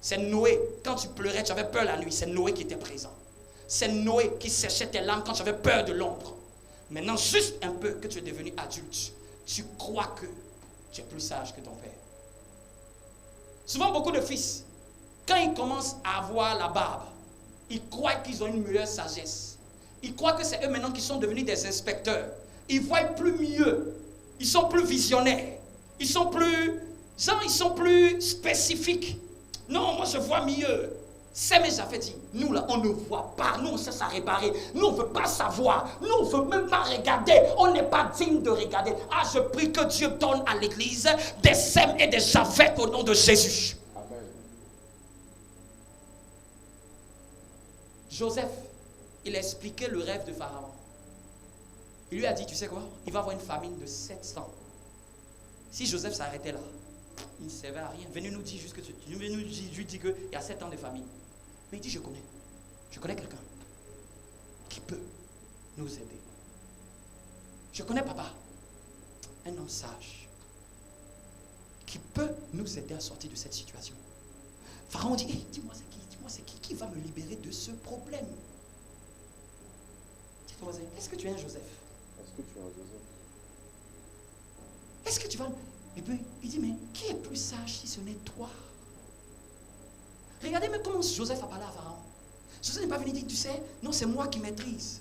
C'est Noé, quand tu pleurais, tu avais peur la nuit. C'est Noé qui était présent. C'est Noé qui séchait tes larmes quand tu avais peur de l'ombre. Maintenant, juste un peu que tu es devenu adulte, tu crois que tu es plus sage que ton père. Souvent, beaucoup de fils, quand ils commencent à avoir la barbe, ils croient qu'ils ont une meilleure sagesse. Ils croient que c'est eux maintenant qui sont devenus des inspecteurs. Ils voient plus mieux. Ils sont plus visionnaires. Ils sont plus spécifiques. Non, moi je vois mieux. Sem et Japheth dit, nous là, on ne voit pas, nous on cherche à réparer, nous on ne veut pas savoir, nous on ne veut même pas regarder, on n'est pas digne de regarder. Ah, je prie que Dieu donne à l'église des Sem et des Japheth au nom de Jésus. Amen. Joseph, il a expliqué le rêve de Pharaon. Il lui a dit, tu sais quoi, il va y avoir une famine de 700. Si Joseph s'arrêtait là, il ne servait à rien. Venez nous dire juste que tu nous dis qu'il y a 7 ans de famille. Mais il dit, je connais quelqu'un qui peut nous aider. Je connais papa, un homme sage, qui peut nous aider à sortir de cette situation. Pharaon dit, hey, dis-moi c'est qui va me libérer de ce problème? Dis-toi, est-ce que tu es un Joseph? Est-ce que tu es un Joseph? Est-ce que tu vas... Et puis, il dit, mais qui est plus sage si ce n'est toi? Regardez mais comment Joseph a parlé à Pharaon. Joseph n'est pas venu dire, tu sais, non, c'est moi qui maîtrise.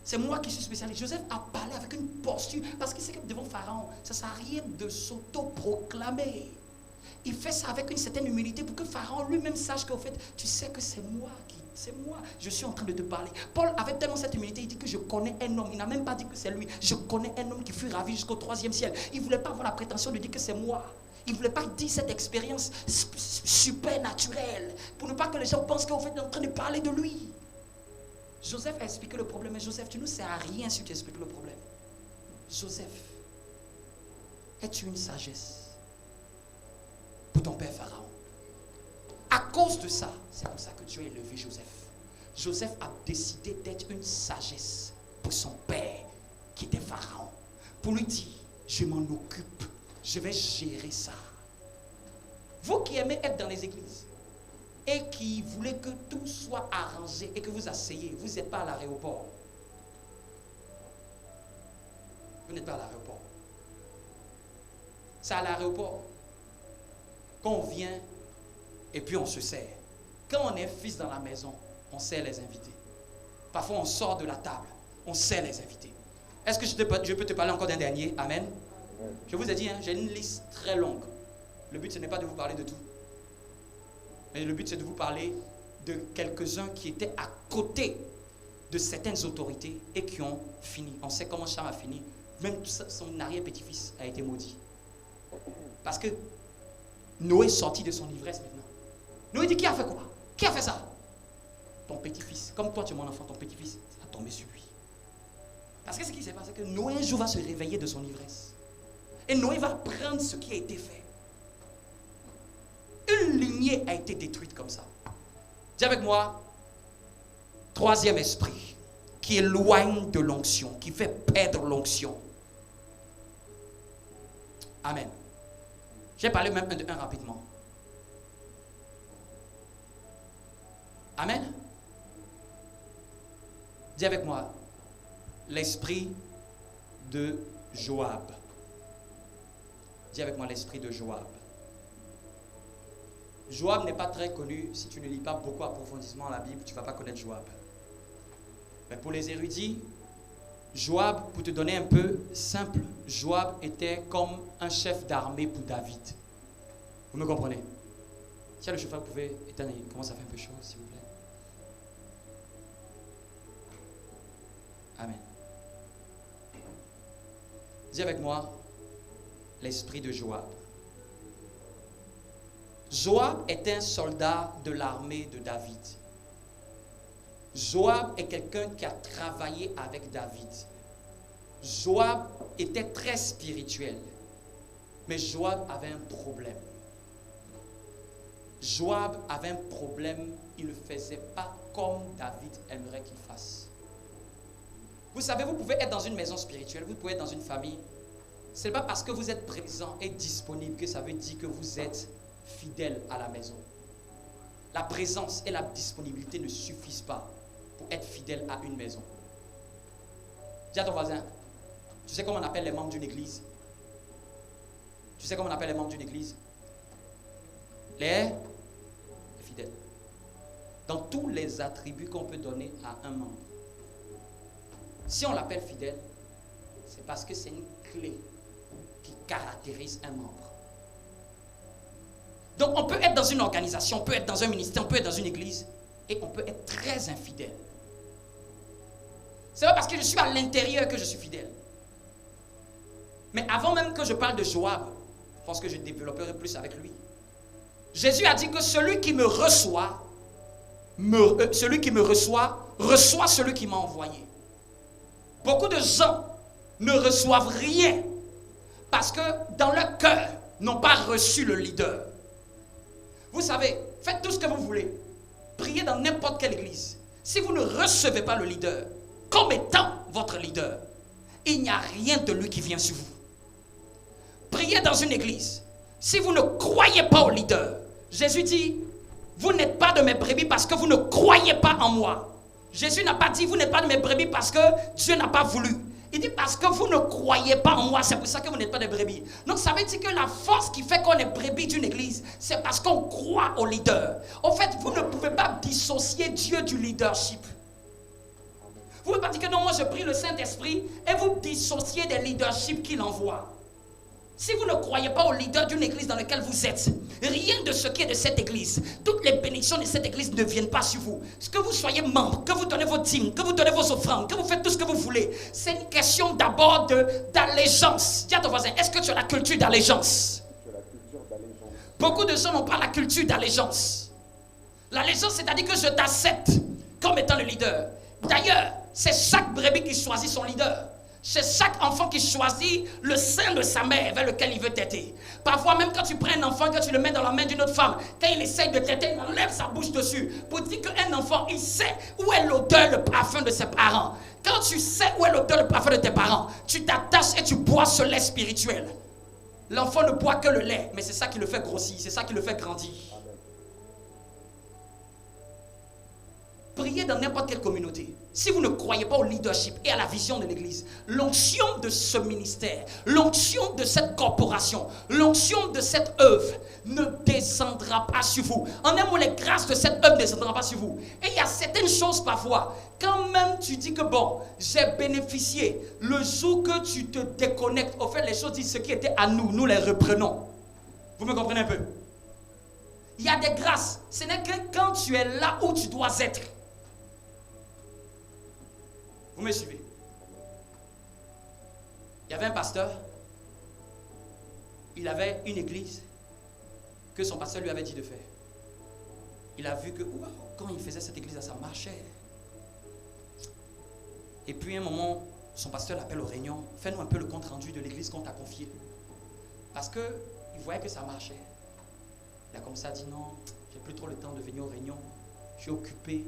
C'est moi qui suis spécialiste. Joseph a parlé avec une posture, parce qu'il sait que devant Pharaon, ça ne sert à rien de s'auto-proclamer. Il fait ça avec une certaine humilité pour que Pharaon lui-même sache qu'au fait, tu sais que c'est moi, je suis en train de te parler. Paul avait tellement cette humilité, il dit que je connais un homme. Il n'a même pas dit que c'est lui. Je connais un homme qui fut ravi jusqu'au 3e ciel. Il ne voulait pas avoir la prétention de dire que c'est moi. Il ne voulait pas dire cette expérience super naturelle pour ne pas que les gens pensent qu'au fait, il est en train de parler de lui. Joseph a expliqué le problème. Mais Joseph, tu ne sers à rien si tu expliques le problème. Joseph, es-tu une sagesse pour ton père Pharaon? cause de ça, c'est pour ça que Dieu a élevé Joseph. Joseph a décidé d'être une sagesse pour son père, qui était Pharaon. Pour lui dire, je m'en occupe, je vais gérer ça. Vous qui aimez être dans les églises et qui voulez que tout soit arrangé et que vous asseyez, vous n'êtes pas à l'aéroport. Vous n'êtes pas à l'aéroport. C'est à l'aéroport qu'on vient et puis on se sert. Quand on est fils dans la maison, on sert les invités. Parfois on sort de la table, on sert les invités. Est-ce que je peux te parler encore d'un dernier? Amen. Je vous ai dit, j'ai une liste très longue. Le but, ce n'est pas de vous parler de tout. Mais le but, c'est de vous parler de quelques-uns qui étaient à côté de certaines autorités et qui ont fini. On sait comment Cham a fini. Même son arrière-petit-fils a été maudit. Parce que Noé est sorti de son ivresse maintenant. Noé dit, qui a fait quoi? Qui a fait ça? Ton petit-fils. Comme toi, tu es mon enfant, ton petit-fils a tombé sur lui. Parce que ce qui s'est passé, c'est que Noé un jour va se réveiller de son ivresse. Et Noé va prendre ce qui a été fait. Une lignée a été détruite comme ça. Dis avec moi, troisième esprit, qui éloigne de l'onction, qui fait perdre l'onction. Amen. J'ai parlé même un rapidement. Amen. Dis avec moi, l'esprit de Joab. Dis avec moi l'esprit de Joab. Joab n'est pas très connu. Si tu ne lis pas beaucoup approfondissement la Bible, tu ne vas pas connaître Joab. Mais pour les érudits, Joab, pour te donner un peu simple, Joab était comme un chef d'armée pour David. Vous me comprenez? Si le chauffeur pouvait éteindre, il commence à faire un peu chaud, s'il vous plaît. Amen. Dis avec moi, l'esprit de Joab. Joab est un soldat de l'armée de David. Joab est quelqu'un qui a travaillé avec David. Joab était très spirituel. Mais Joab avait un problème. Joab avait un problème. Il ne faisait pas comme David aimerait qu'il fasse. Vous savez, vous pouvez être dans une maison spirituelle, vous pouvez être dans une famille. Ce n'est pas parce que vous êtes présent et disponible que ça veut dire que vous êtes fidèle à la maison. La présence et la disponibilité ne suffisent pas pour être fidèle à une maison. Dis à ton voisin, tu sais comment on appelle les membres d'une église? Tu sais comment on appelle les membres d'une église? Les fidèles. Dans tous les attributs qu'on peut donner à un membre. Si on l'appelle fidèle, c'est parce que c'est une clé qui caractérise un membre. Donc on peut être dans une organisation, on peut être dans un ministère, on peut être dans une église et on peut être très infidèle. C'est pas parce que je suis à l'intérieur que je suis fidèle. Mais avant même que je parle de Joab, je pense que je développerai plus avec lui. Jésus a dit que celui qui me reçoit, reçoit celui qui m'a envoyé. Beaucoup de gens ne reçoivent rien parce que dans leur cœur, n'ont pas reçu le leader. Vous savez, faites tout ce que vous voulez. Priez dans n'importe quelle église. Si vous ne recevez pas le leader comme étant votre leader, il n'y a rien de lui qui vient sur vous. Priez dans une église. Si vous ne croyez pas au leader, Jésus dit, vous n'êtes pas de mes brebis parce que vous ne croyez pas en moi. Jésus n'a pas dit, vous n'êtes pas de mes brebis parce que Dieu n'a pas voulu. Il dit, parce que vous ne croyez pas en moi, c'est pour ça que vous n'êtes pas des brebis. Donc ça veut dire que la force qui fait qu'on est brebis d'une église, c'est parce qu'on croit au leader. En fait, vous ne pouvez pas dissocier Dieu du leadership. Vous ne pouvez pas dire que non, moi je prie le Saint-Esprit et vous dissociez des leaderships qu'il envoie. Si vous ne croyez pas au leader d'une église dans laquelle vous êtes, rien de ce qui est de cette église, toutes les bénédictions de cette église ne viennent pas sur vous. Que vous soyez membre, que vous donnez vos dîmes, que vous donnez vos offrandes, que vous faites tout ce que vous voulez, c'est une question d'abord d'allégeance. Dis à ton voisin, est-ce que tu as la culture d'allégeance? Beaucoup de gens n'ont pas la culture d'allégeance. L'allégeance, c'est-à-dire que je t'accepte comme étant le leader. D'ailleurs, c'est chaque brebis qui choisit son leader. C'est chaque enfant qui choisit le sein de sa mère vers lequel il veut téter. Parfois, même quand tu prends un enfant, quand tu le mets dans la main d'une autre femme, quand il essaye de téter, il enlève sa bouche dessus. Pour dire qu'un enfant, il sait où est l'odeur, le parfum de ses parents. Quand tu sais où est l'odeur, le parfum de tes parents, tu t'attaches et tu bois ce lait spirituel. L'enfant ne boit que le lait, mais c'est ça qui le fait grossir, c'est ça qui le fait grandir. Priez dans n'importe quelle communauté. Si vous ne croyez pas au leadership et à la vision de l'église, l'onction de ce ministère, l'onction de cette corporation, l'onction de cette œuvre ne descendra pas sur vous. En un mot, les grâces de cette œuvre ne descendront pas sur vous. Et il y a certaines choses parfois, quand même tu dis que bon, j'ai bénéficié, le jour que tu te déconnectes, au fait les choses disent ce qui était à nous, nous les reprenons. Vous me comprenez un peu? Il y a des grâces, ce n'est que quand tu es là où tu dois être. Vous me suivez? Il y avait un pasteur, il avait une église que son pasteur lui avait dit de faire. Il a vu que wow, quand il faisait cette église, ça marchait. Et puis à un moment, son pasteur l'appelle aux réunions. Fais-nous un peu le compte rendu de l'église qu'on t'a confiée. Parce qu'il voyait que ça marchait. Il a comme ça dit non, j'ai plus trop le temps de venir aux réunions. Je suis occupé.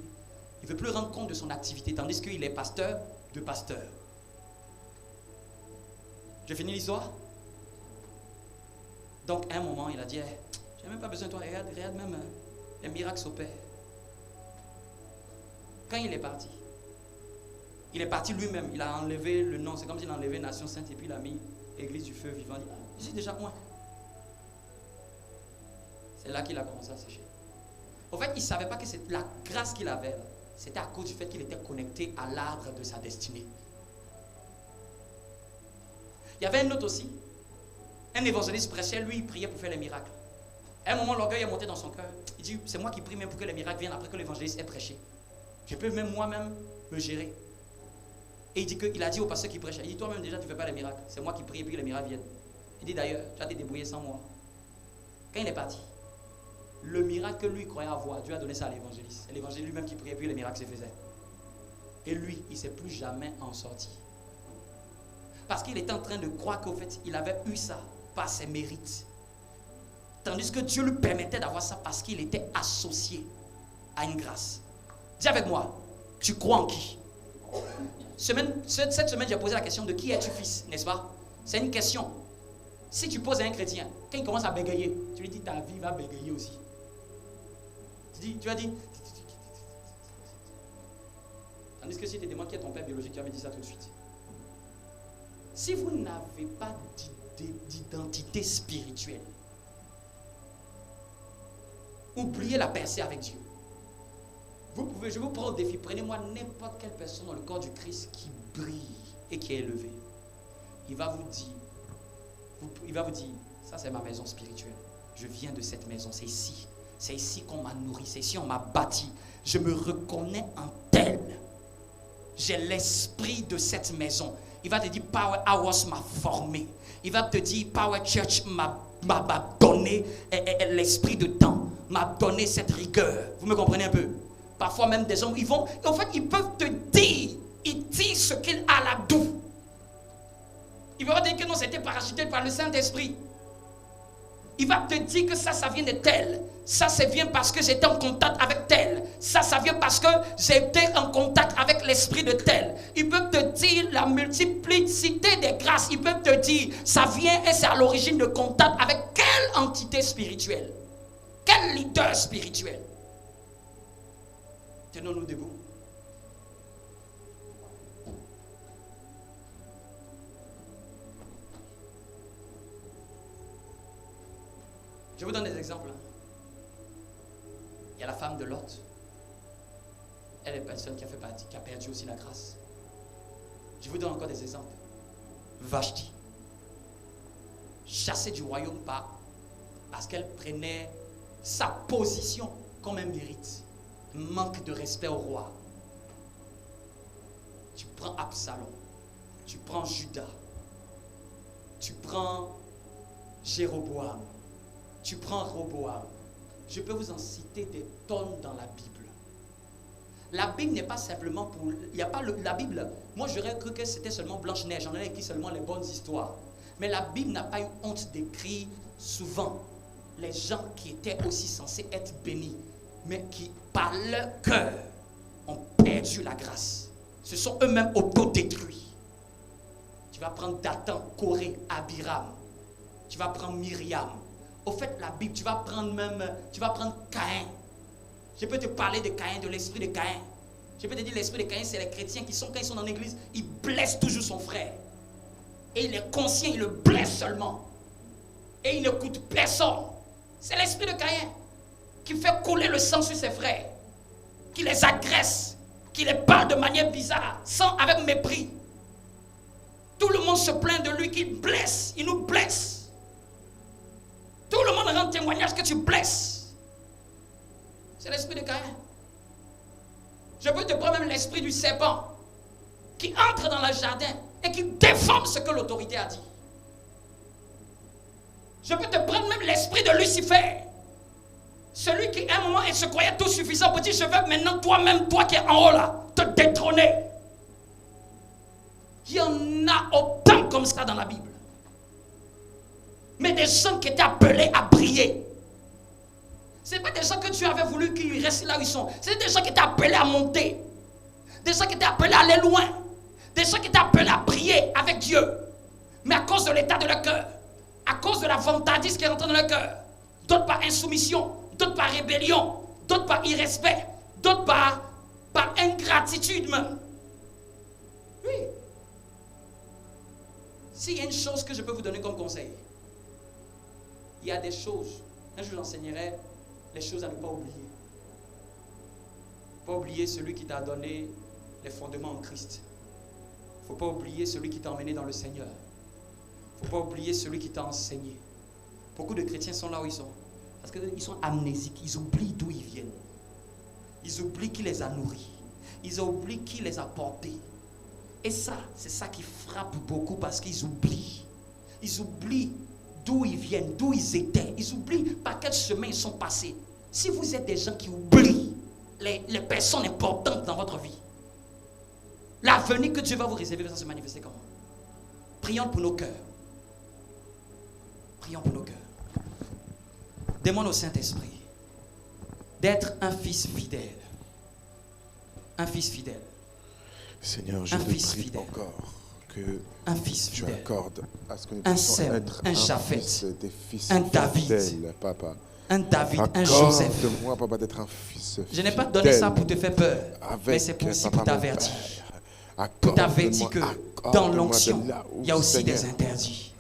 Il ne veut plus rendre compte de son activité, tandis qu'il est pasteur de pasteur. J'ai fini l'histoire? Donc, à un moment, il a dit, hey, j'ai même pas besoin de toi, regarde même, les miracles s'opèrent. Quand il est parti lui-même, il a enlevé le nom, c'est comme s'il a enlevé Nation Sainte et puis il a mis Église du Feu Vivant. Il dit, je suis déjà moi. C'est là qu'il a commencé à sécher. En fait, il ne savait pas que c'est la grâce qu'il avait, c'était à cause du fait qu'il était connecté à l'arbre de sa destinée. Il y avait un autre aussi, un évangéliste prêchait, lui, il priait pour faire les miracles. À un moment, l'orgueil est monté dans son cœur. Il dit, c'est moi qui prie même pour que les miracles viennent après que l'évangéliste ait prêché. Je peux même moi-même me gérer. Et il a dit au pasteur qui prêchait, il dit, toi-même déjà, tu ne fais pas les miracles. C'est moi qui prie et puis les miracles viennent. Il dit, d'ailleurs, tu vas te débrouiller sans moi. Quand il est parti, le miracle que lui croyait avoir, Dieu a donné ça à l'évangéliste. C'est l'évangéliste lui-même qui priait, puis les miracles se faisaient. Et lui, il ne s'est plus jamais en sorti. Parce qu'il était en train de croire qu'au fait, il avait eu ça par ses mérites. Tandis que Dieu lui permettait d'avoir ça parce qu'il était associé à une grâce. Dis avec moi, tu crois en qui? Cette semaine, j'ai posé la question de qui es-tu fils, n'est-ce pas? C'est une question. Si tu poses à un chrétien, quand il commence à bégayer, tu lui dis ta vie va bégayer aussi. Tu vas dire. Tandis que si tu te demandes qui est ton père biologique, tu vas me dire ça tout de suite. Si vous n'avez pas d'identité spirituelle, oubliez la percée avec Dieu. Je vous prends au défi, prenez-moi n'importe quelle personne dans le corps du Christ qui brille et qui est élevée. Il va vous dire, ça c'est ma maison spirituelle. Je viens de cette maison, c'est ici. C'est ici qu'on m'a nourri, c'est ici qu'on m'a bâti. Je me reconnais en tel. J'ai l'esprit de cette maison. Il va te dire, Power House m'a formé. Il va te dire, Power Church m'a donné l'esprit de temps, m'a donné cette rigueur. Vous me comprenez un peu? Parfois même des hommes, ils peuvent te dire, ils disent ce qu'il a là-dessous. Il va te dire que non, c'était parachuté par le Saint-Esprit. Il va te dire que ça vient de tel. Ça vient parce que j'étais en contact avec tel. Ça vient parce que j'étais en contact avec l'esprit de tel. Ils peuvent te dire la multiplicité des grâces. Ils peuvent te dire, ça vient et c'est à l'origine de contact avec quelle entité spirituelle? Quel leader spirituel? Tenons-nous debout. Je vous donne des exemples. Il y a la femme de Lot. Elle est une personne qui a perdu aussi la grâce. Je vous donne encore des exemples. Vashti, chassée du royaume parce qu'elle prenait sa position comme un mérite. Manque de respect au roi. Tu prends Absalom, tu prends Judas, tu prends Jéroboam, tu prends Roboam. Je peux vous en citer des tonnes dans la Bible. La Bible n'est pas simplement pour... Il n'y a pas la Bible... Moi, j'aurais cru que c'était seulement Blanche-Neige. J'en ai écrit seulement les bonnes histoires. Mais la Bible n'a pas eu honte d'écrire souvent les gens qui étaient aussi censés être bénis, mais qui, par leur cœur, ont perdu la grâce. Se sont eux-mêmes autodétruits. Tu vas prendre Dathan, Corée, Abiram. Tu vas prendre Myriam. Au fait, la Bible, tu vas prendre Caïn. Je peux te parler de Caïn, de l'esprit de Caïn. Je peux te dire, l'esprit de Caïn, c'est les chrétiens qui sont, quand ils sont dans l'église, ils blessent toujours son frère. Et il est conscient, il le blesse seulement. Et il n'écoute personne. C'est l'esprit de Caïn qui fait couler le sang sur ses frères, qui les agresse, qui les parle de manière bizarre, avec mépris. Tout le monde se plaint de lui, qu'il blesse, il nous blesse. Tout le monde rend témoignage que tu blesses. C'est l'esprit de Caïn. Je peux te prendre même l'esprit du serpent qui entre dans le jardin et qui déforme ce que l'autorité a dit. Je peux te prendre même l'esprit de Lucifer. Celui qui à un moment il se croyait tout suffisant pour dire je veux maintenant toi-même, toi qui es en haut là, te détrôner. Il y en a autant comme ça dans la Bible. Mais des gens qui étaient appelés à briller. Ce n'est pas des gens que tu avais voulu qu'ils restent là où ils sont. C'est des gens qui étaient appelés à monter. Des gens qui étaient appelés à aller loin. Des gens qui étaient appelés à prier avec Dieu. Mais à cause de l'état de leur cœur, à cause de la vantardise qui est rentrée dans leur cœur, d'autres par insoumission, d'autres par rébellion, d'autres par irrespect, d'autres par ingratitude même. Oui. S'il y a une chose que je peux vous donner comme conseil, il y a des choses, un jour j'enseignerai les choses à ne pas oublier. Il ne faut pas oublier celui qui t'a donné les fondements en Christ. Il ne faut pas oublier celui qui t'a emmené dans le Seigneur. Il ne faut pas oublier celui qui t'a enseigné. Beaucoup de chrétiens sont là où ils sont. Parce qu'ils sont amnésiques. Ils oublient d'où ils viennent. Ils oublient qui les a nourris. Ils oublient qui les a portés. Et ça, c'est ça qui frappe beaucoup parce qu'ils oublient. Ils oublient d'où ils viennent, d'où ils étaient. Ils oublient par quel chemin ils sont passés. Si vous êtes des gens qui oublient les personnes importantes dans votre vie, l'avenir que Dieu va vous réserver va se manifester comment? Prions pour nos cœurs. Prions pour nos cœurs. Demande au Saint-Esprit d'être un fils fidèle. Un fils fidèle. Seigneur, je te prie encore que un fils tu fidèle. accordes à ce que nous Un puissions Sem, être un un Japheth, fils, des fils un David, fidèles, papa. Un David, un Joseph. Accorde-moi, papa, d'être un fils fidèle. Je n'ai pas donné ça pour te faire peur, mais c'est pour aussi pour t'avertir. Pour t'avertir que dans l'onction, il y a aussi des interdits.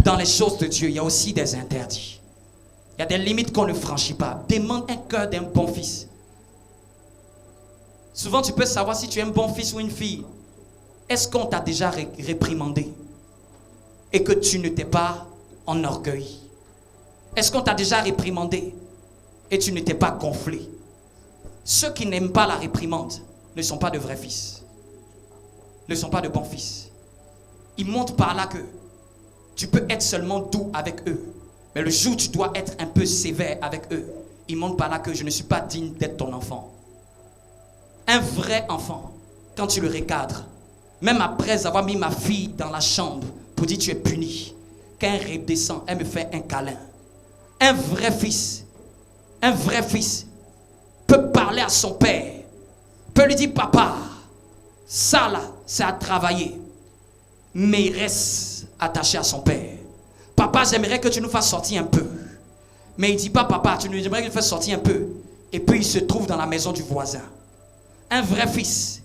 Dans les choses de Dieu, il y a aussi des interdits. Il y a des limites qu'on ne franchit pas. Demande un cœur d'un bon fils. Souvent, tu peux savoir si tu es un bon fils ou une fille. Est-ce qu'on t'a déjà réprimandé et que tu ne t'es pas enorgueilli? Est-ce qu'on t'a déjà réprimandé et tu ne t'es pas gonflé? Ceux qui n'aiment pas la réprimande ne sont pas de vrais fils. Ne sont pas de bons fils. Ils montrent par là que tu peux être seulement doux avec eux. Mais le jour où tu dois être un peu sévère avec eux, ils montrent par là que je ne suis pas digne d'être ton enfant. Un vrai enfant, quand tu le recadres, même après avoir mis ma fille dans la chambre pour dire tu es puni, quand elle redescend, elle me fait un câlin. Un vrai fils peut parler à son père, peut lui dire papa, ça là, c'est à travailler. Mais il reste attaché à son père. Papa, j'aimerais que tu nous fasses sortir un peu. Mais il ne dit pas papa, tu nous aimerais que tu nous fasses sortir un peu. Et puis il se trouve dans la maison du voisin. Un vrai fils,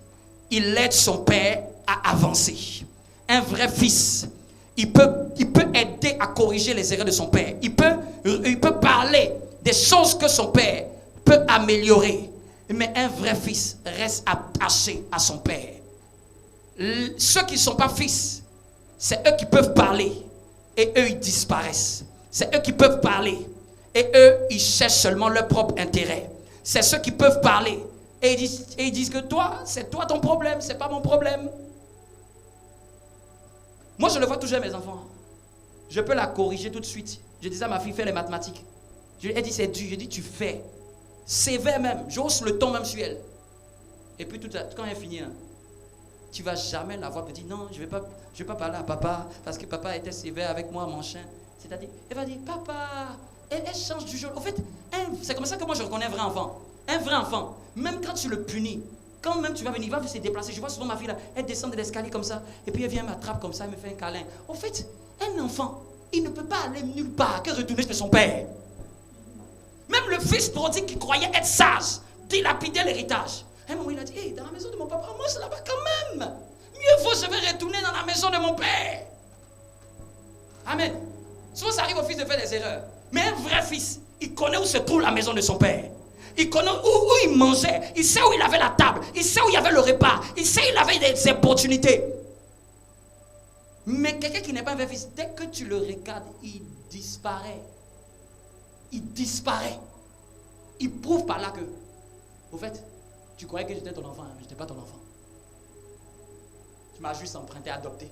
il aide son père à avancer. Un vrai fils, il peut aider à corriger les erreurs de son père. Il peut parler des choses que son père peut améliorer. Mais un vrai fils reste attaché à son père. Ceux qui ne sont pas fils, c'est eux qui peuvent parler et eux ils disparaissent. C'est eux qui peuvent parler et eux ils cherchent seulement leur propre intérêt. C'est ceux qui peuvent parler et ils disent que toi, c'est toi ton problème, c'est pas mon problème. Moi je le vois toujours à mes enfants. Je peux la corriger tout de suite. Je disais à ma fille, fais les mathématiques. Elle dit c'est dur. Je dis tu fais. Sévère même. J'hausse le ton même sur elle. Et puis quand elle finit, tu ne vas jamais la voir et dire non, je ne vais pas parler à papa parce que papa était sévère avec moi, mon chien. C'est-à-dire, elle va dire papa, elle change du jour. En fait, c'est comme ça que moi je reconnais un vrai enfant. Un vrai enfant, même quand tu le punis, quand même tu vas venir, il va se déplacer. Je vois souvent ma fille là, elle descend de l'escalier comme ça, et puis elle vient m'attrape comme ça, elle me fait un câlin. En fait, un enfant, il ne peut pas aller nulle part que retourner chez son père. Même le fils prodigue qui croyait être sage, dilapider l'héritage. Un moment, il a dit, hey, dans la maison de mon papa, moi c'est là-bas quand même. Mieux vaut je vais retourner dans la maison de mon père. Amen. Souvent, ça arrive au fils de faire des erreurs. Mais un vrai fils, il connaît où se trouve la maison de son père. Il connaît où il mangeait. Il sait où il avait la table. Il sait où il y avait le repas. Il sait où il avait des opportunités. Mais quelqu'un qui n'est pas un vrai fils, dès que tu le regardes, il disparaît. Il disparaît. Il prouve par là que, au fait, tu croyais que j'étais ton enfant, mais je n'étais pas ton enfant. Tu m'as juste emprunté, adopté.